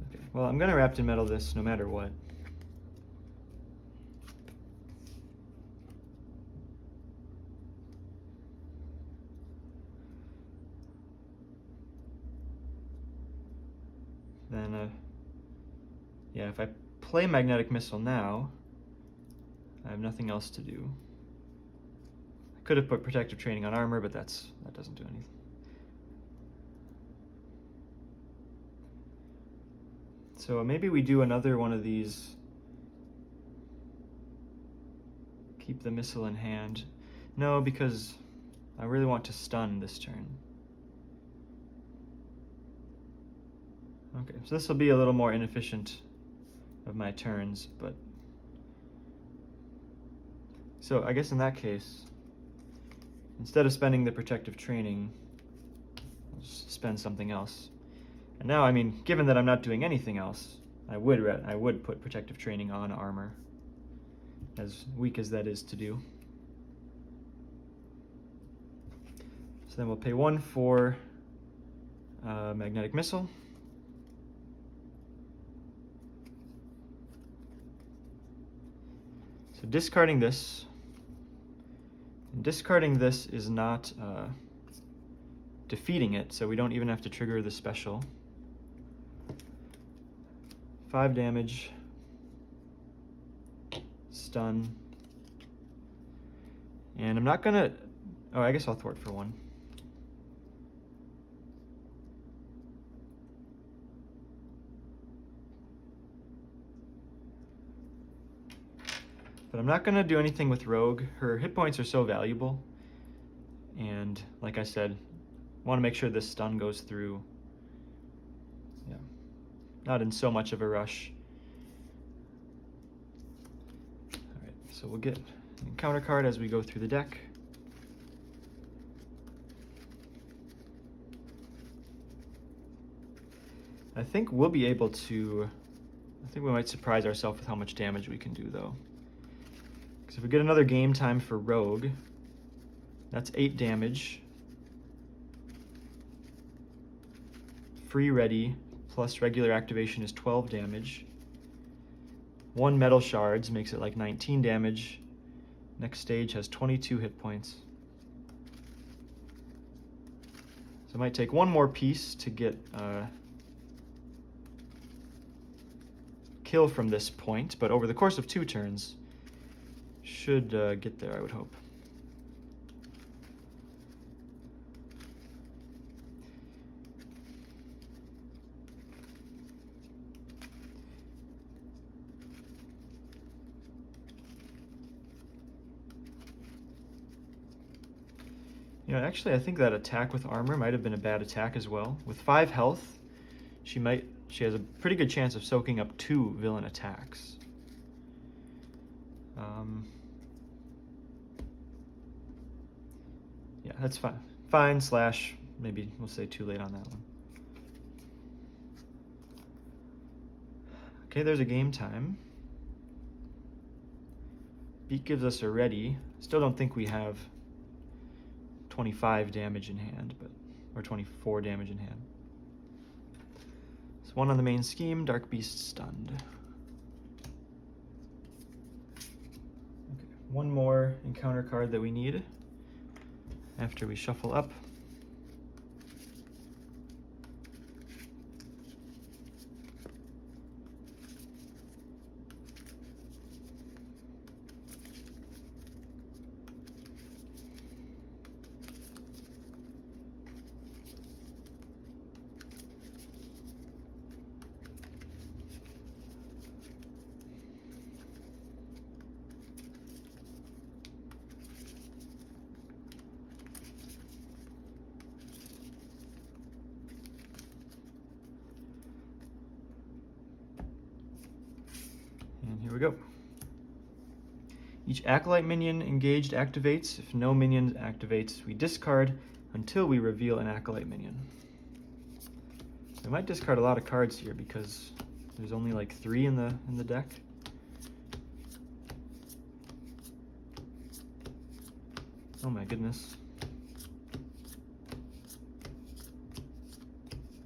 Okay, well, I'm going to Wrapped in Metal this no matter what. Then, yeah, if I play Magnetic Missile now, I have nothing else to do. I could have put Protective Training on armor, but that doesn't do anything. So maybe we do another one of these. Keep the missile in hand. No, because I really want to stun this turn. Okay, so this will be a little more inefficient of my turns, but... So I guess in that case, instead of spending the Protective Training, I'll just spend something else. And now, I mean, given that I'm not doing anything else, I would put Protective Training on armor, as weak as that is to do. So then we'll pay 1 for Magnetic Missile. So discarding this. And discarding this is not defeating it, so we don't even have to trigger the special. 5 damage. Stun. And I'm not gonna... Oh, I guess I'll thwart for 1. But I'm not going to do anything with Rogue. Her hit points are so valuable. And like I said, I want to make sure this stun goes through. Yeah, not in so much of a rush. Alright, so we'll get an encounter card as we go through the deck. I think we'll be able to... I think we might surprise ourselves with how much damage we can do, though. Because if we get another game time for Rogue, that's 8 damage. Free ready plus regular activation is 12 damage. 1 metal shards makes it like 19 damage. Next stage has 22 hit points. So it might take 1 more piece to get kill from this point, but over the course of 2 turns, should get there, I would hope. You know, actually, I think that attack with armor might have been a bad attack as well. With 5 health, she has a pretty good chance of soaking up 2 villain attacks. Yeah, that's fine. Fine slash maybe we'll say too late on that one. Okay, there's a game time. Beat gives us a ready. Still don't think we have 25 damage in hand, or 24 damage in hand. So 1 on the main scheme, Dark Beast stunned. Okay, 1 more encounter card that we need after we shuffle up. And here we go. Each Acolyte minion engaged activates. If no minion activates, we discard until we reveal an Acolyte minion. I might discard a lot of cards here because there's only like 3 in the deck. Oh my goodness.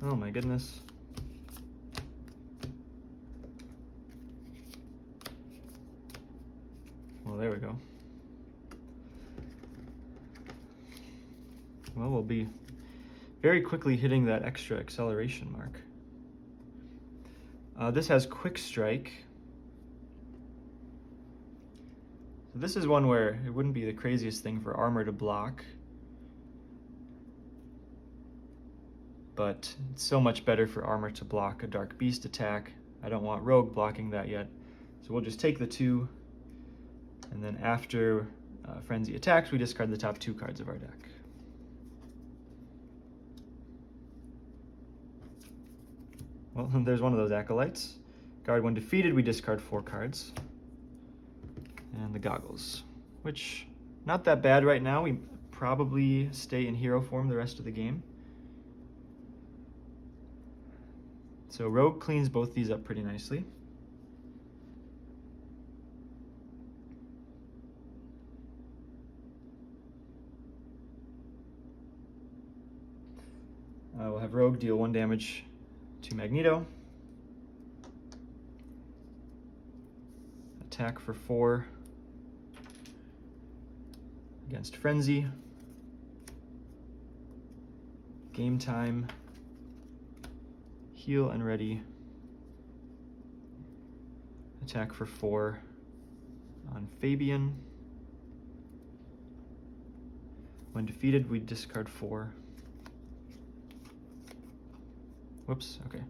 Oh my goodness. Well, there we go. Well, we'll be very quickly hitting that extra acceleration mark. This has Quick Strike. So this is one where it wouldn't be the craziest thing for armor to block, but it's so much better for armor to block a Dark Beast attack. I don't want Rogue blocking that yet, so we'll just take the 2, and then after Frenzy attacks, we discard the top 2 cards of our deck. Well, there's one of those Acolytes. Guard when defeated, we discard 4 cards. And the Goggles, which, not that bad right now. We probably stay in hero form the rest of the game. So Rogue cleans both these up pretty nicely. We'll have Rogue deal 1 damage to Magneto. Attack for 4 against Frenzy. Game time. Heal and ready. Attack for 4 on Fabian. When defeated, we discard 4. Whoops, okay.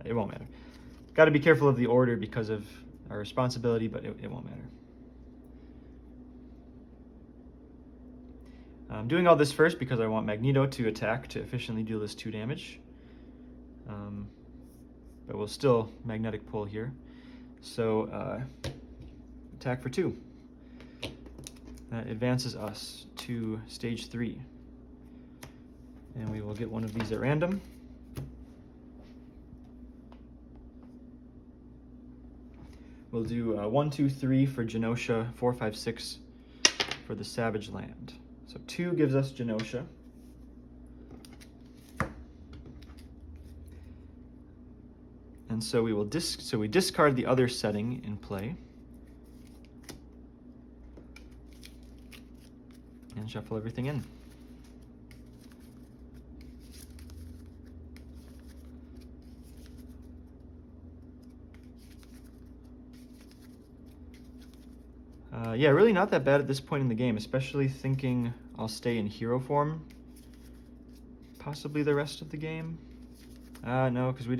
It won't matter. Got to be careful of the order because of our responsibility, but it won't matter. I'm doing all this first because I want Magneto to attack to efficiently deal this 2 damage. But we'll still magnetic pull here. So attack for 2. That advances us to stage 3. And we will get one of these at random. We'll do 1, 2, 3 for Genosha, 4, 5, 6 for the Savage Land. So 2 gives us Genosha. And so we will discard the other setting in play. And shuffle everything in. Yeah, really not that bad at this point in the game, especially thinking I'll stay in hero form possibly the rest of the game. No, because we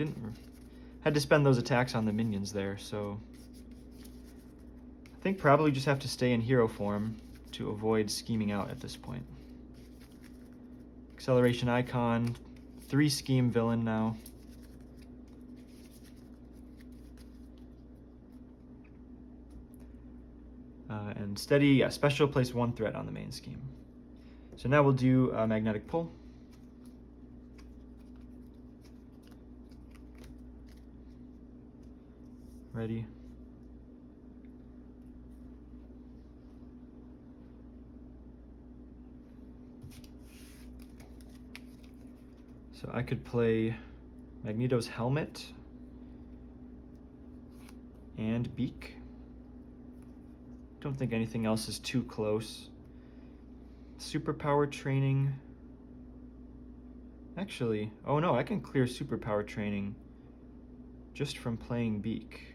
had to spend those attacks on the minions there, so I think probably just have to stay in hero form to avoid scheming out at this point. Acceleration icon, 3 scheme villain now. And steady, yeah, special, place 1 threat on the main scheme. So now we'll do magnetic pull. Ready. So I could play Magneto's helmet and beak. Don't think anything else is too close. Superpower training. Actually, oh no, I can clear superpower training just from playing beak.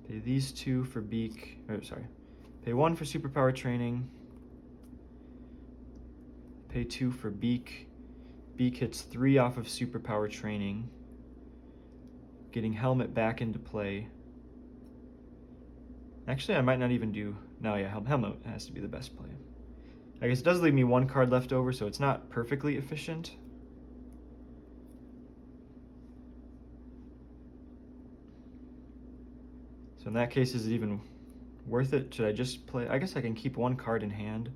Pay these 2 for beak, or sorry, pay 1 for superpower training. Pay 2 for beak. Beak hits 3 off of superpower training. Getting helmet back into play. Actually, I might not even do... No, yeah, helmet has to be the best play. I guess it does leave me 1 card left over, so it's not perfectly efficient. So in that case, is it even worth it? Should I just play? I guess I can keep one card in hand.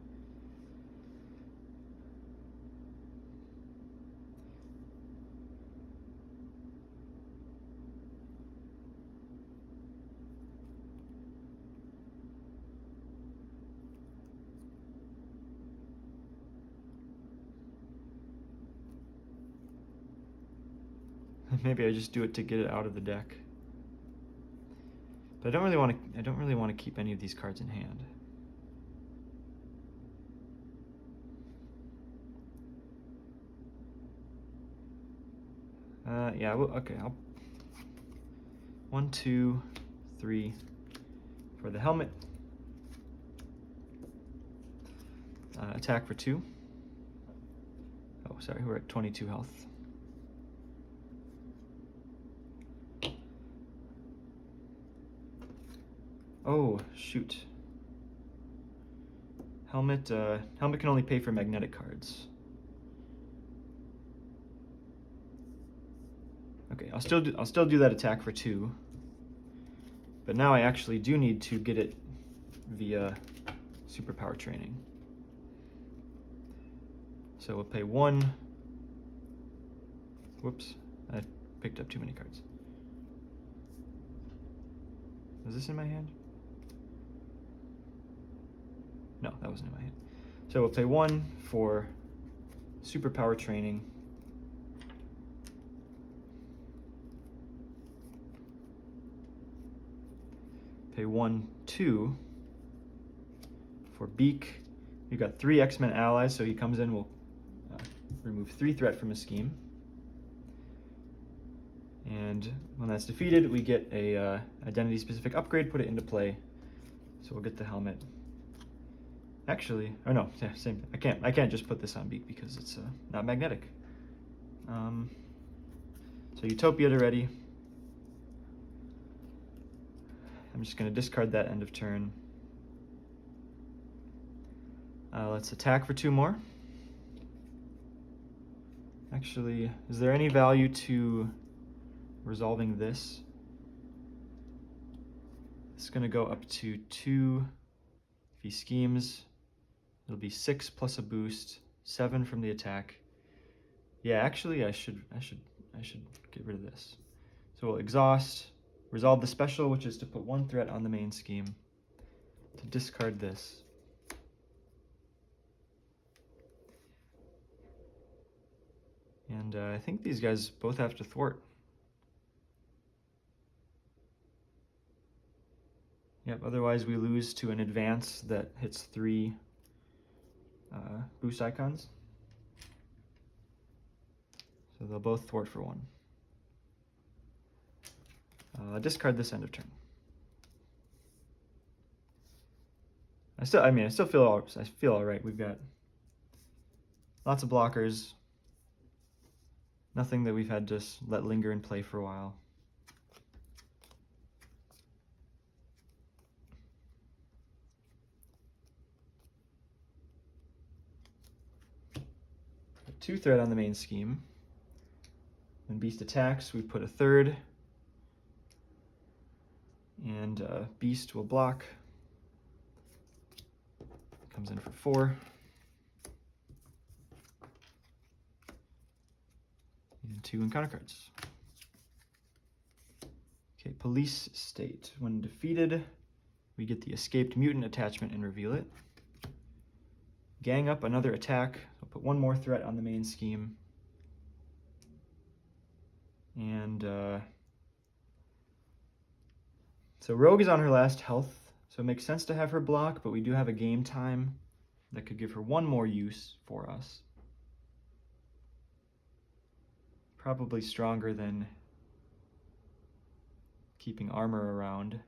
Maybe I just do it to get it out of the deck. But I don't really want to keep any of these cards in hand. Yeah, well, okay, I'll 1, 2, 3 for the helmet. Attack for 2. Oh, sorry, we're at 22 health. Oh, shoot. Helmet can only pay for magnetic cards. Okay, I'll still do that attack for 2. But now I actually do need to get it via superpower training. So we'll pay 1. Whoops, I picked up too many cards. Was this in my hand? No, that wasn't in my hand. So we'll pay 1 for superpower training. Pay 1, 2 for Beak. We've got 3 X-Men allies, so he comes in, we'll remove 3 threat from his scheme. And when that's defeated, we get a identity-specific upgrade, put it into play. So we'll get the helmet. Actually, oh no, yeah, same. I can't just put this on Beak because it's not magnetic. So Utopia to ready. I'm just going to discard that end of turn. Let's attack for 2 more. Actually, is there any value to resolving this? It's going to go up to 2. If he schemes, it'll be 6 plus a boost, 7 from the attack. Yeah, actually, I should get rid of this. So we'll exhaust, resolve the special, which is to put 1 threat on the main scheme, to discard this. And I think these guys both have to thwart. Yep, otherwise we lose to an advance that hits 3 boost icons. So they'll both thwart for 1. Discard this end of turn. I still feel all right. We've got lots of blockers. Nothing that we've had to let linger in play for a while. Put 2 threat on the main scheme. When Beast attacks, we put a 3rd. And Beast will block. Comes in for 4. And 2 encounter cards. Okay, Police State. When defeated, we get the Escaped Mutant attachment and reveal it. Gang up, another attack. I'll put 1 more threat on the main scheme. And so Rogue is on her last health, so it makes sense to have her block, but we do have a game time that could give her 1 more use for us. Probably stronger than keeping armor around.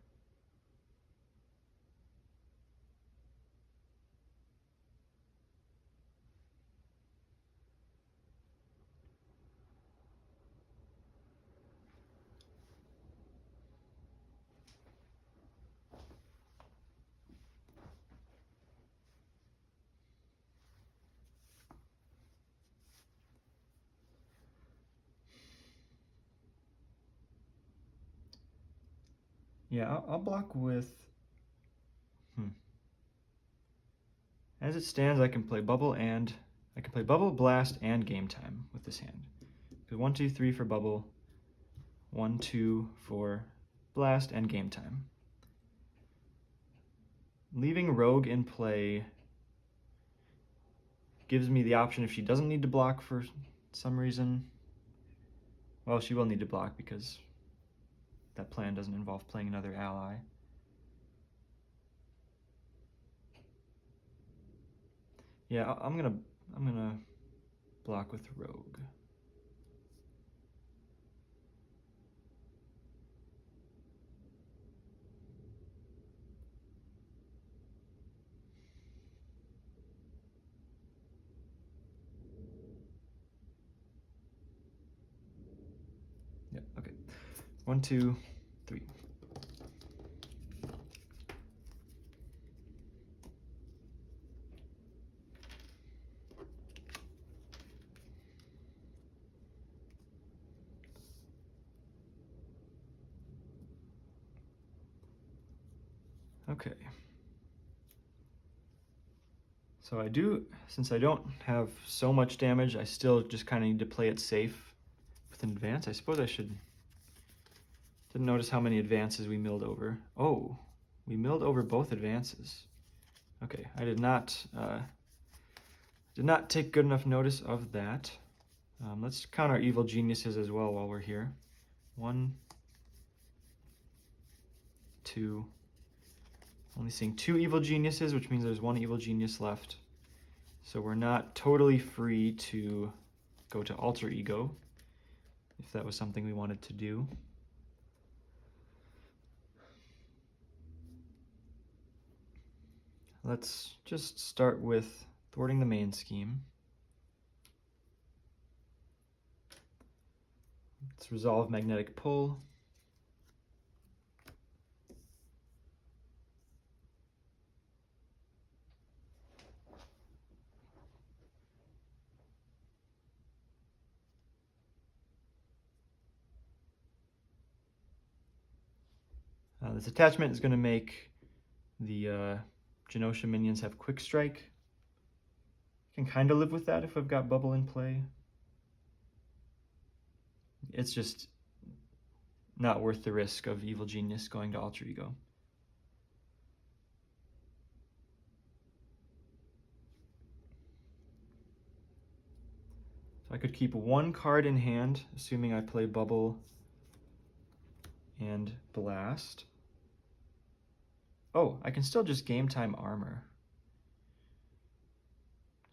Yeah, I'll block with... As it stands, I can play Bubble, Blast, and Game Time with this hand. 1, 2, 3 for Bubble, 1, 2 for Blast, and Game Time. Leaving Rogue in play gives me the option if she doesn't need to block for some reason. Well, she will need to block because that plan doesn't involve playing another ally. Yeah, I'm gonna block with Rogue. Yep, okay. 1, 2, 3. Okay. So since I don't have so much damage, I still just kind of need to play it safe with an advance. I suppose I should... Didn't notice how many advances we milled over. Oh, we milled over both advances. Okay, I did not take good enough notice of that. Let's count our evil geniuses as well while we're here. 1, 2. Only seeing 2 evil geniuses, which means there's 1 evil genius left. So we're not totally free to go to alter ego, if that was something we wanted to do. Let's just start with thwarting the main scheme. Let's resolve magnetic pull. This attachment is going to make the Genosha minions have quick strike. I can kind of live with that if I've got Bubble in play. It's just not worth the risk of Evil Genius going to Alter Ego. So I could keep 1 card in hand, assuming I play Bubble and Blast. Oh, I can still just Game Time Armor.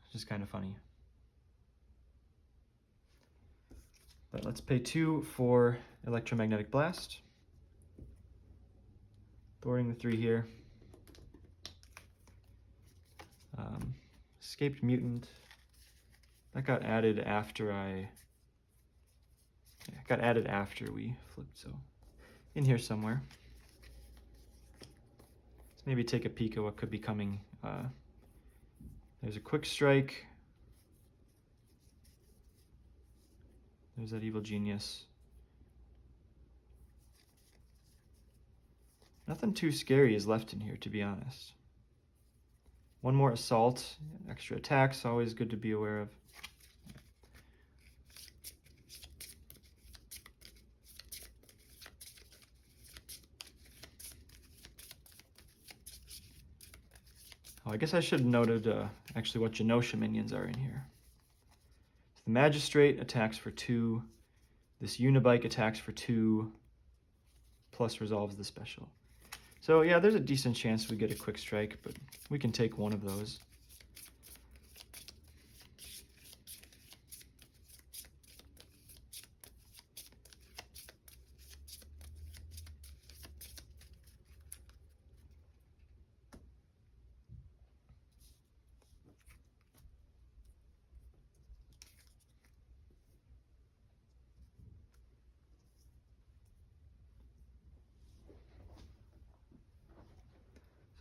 It's just kind of funny. But let's pay 2 for Electromagnetic Blast. Thwarting the 3 here. Escaped Mutant. That got added after we flipped, so in here somewhere. Let's maybe take a peek at what could be coming. There's a quick strike. There's that Evil Genius. Nothing too scary is left in here, to be honest. 1 more assault, extra attacks, always good to be aware of. Oh, I guess I should have noted actually what Genosha minions are in here. So the Magistrate attacks for 2. This Unibike attacks for 2, plus resolves the special. So yeah, there's a decent chance we get a quick strike, but we can take 1 of those.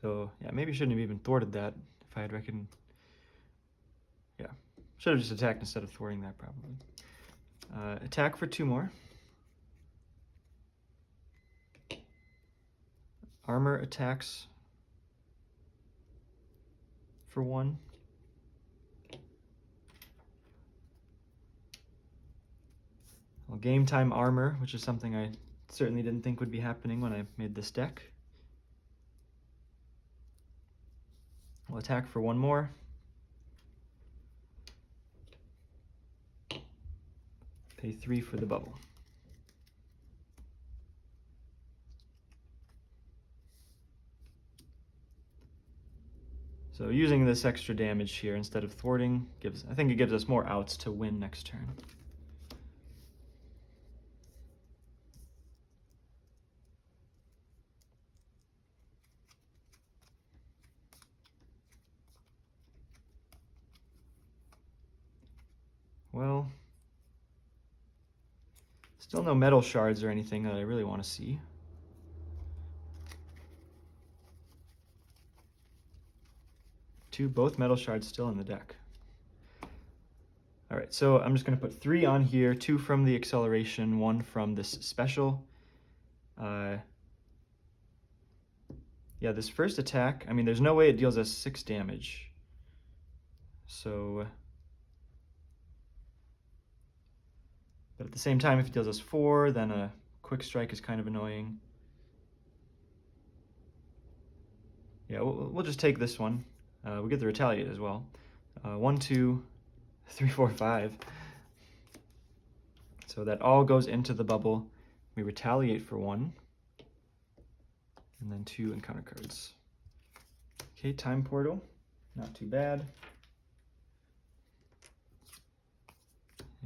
So yeah, maybe shouldn't have even thwarted that if I had reckoned. Yeah, should have just attacked instead of thwarting that probably. Attack for 2 more. armor attacks for 1. Well, game time armor, which is something I certainly didn't think would be happening when I made this deck. We'll attack for 1 more. Pay 3 for the bubble. So using this extra damage here instead of thwarting I think it gives us more outs to win next turn. Well, still no metal shards or anything that I really want to see. Both metal shards still in the deck. All right, so I'm just going to put 3 on here, 2 from the acceleration, 1 from this special. Yeah, this first attack, I mean, there's no way it deals us 6 damage. So, but at the same time, if it deals us 4, then a quick strike is kind of annoying. Yeah, we'll just take this one. We get the retaliate as well. 1, 2, 3, 4, 5. So that all goes into the bubble. We retaliate for 1. And then 2 encounter cards. Okay, time portal. Not too bad.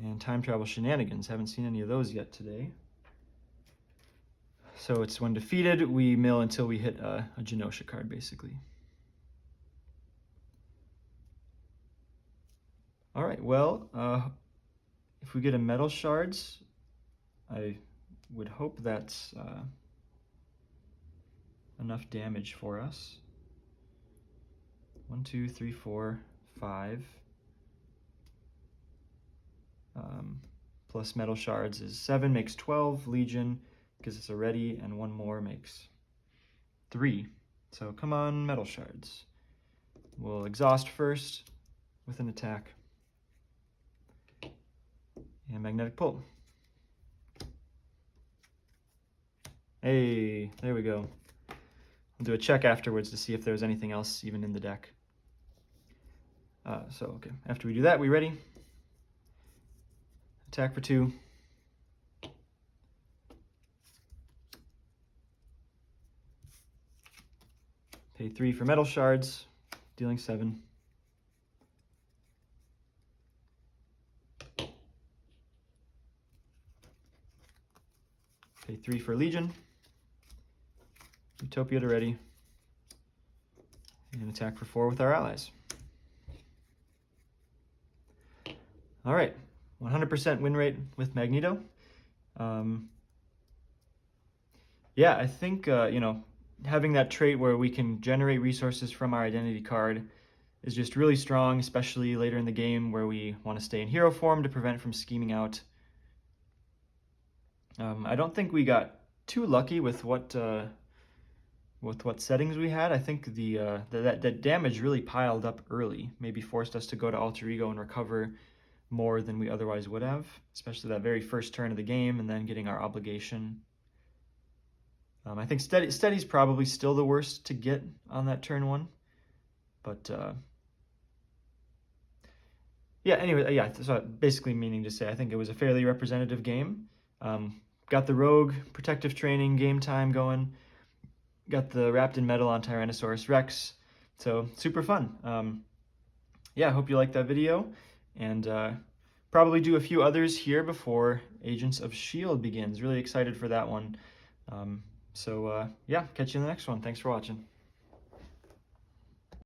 And time travel shenanigans. Haven't seen any of those yet today. So it's when defeated, we mill until we hit a Genosha card, basically. All right, well, if we get a metal shards, I would hope that's enough damage for us. 1, 2, 3, 4, 5. Plus metal shards is 7, makes 12. Legion gives us a ready, and 1 more makes 3. So come on, metal shards. We'll exhaust first with an attack. And magnetic pull. Hey, there we go. I'll do a check afterwards to see if there's anything else even in the deck. Okay, after we do that, we ready? Attack for 2. Pay 3 for metal shards, dealing 7. Pay 3 for Legion. Utopia to ready. And attack for 4 with our allies. All right, 100% win rate with Magneto. Yeah, I think, having that trait where we can generate resources from our identity card is just really strong, especially later in the game where we want to stay in hero form to prevent from scheming out. I don't think we got too lucky with what settings we had. I think that damage really piled up early, maybe forced us to go to Alter Ego and recover more than we otherwise would have, especially that very first turn of the game and then getting our obligation. I think steady's probably still the worst to get on that turn 1, but yeah, anyway, yeah, so basically meaning to say I think it was a fairly representative game. Got the Rogue Protective Training game time going, got the Wrapped in Metal on Tyrannosaurus Rex, so super fun. Yeah, I hope you liked that video, and probably do a few others here before Agents of S.H.I.E.L.D. begins. Really excited for that one. Yeah, catch you in the next one. Thanks for watching.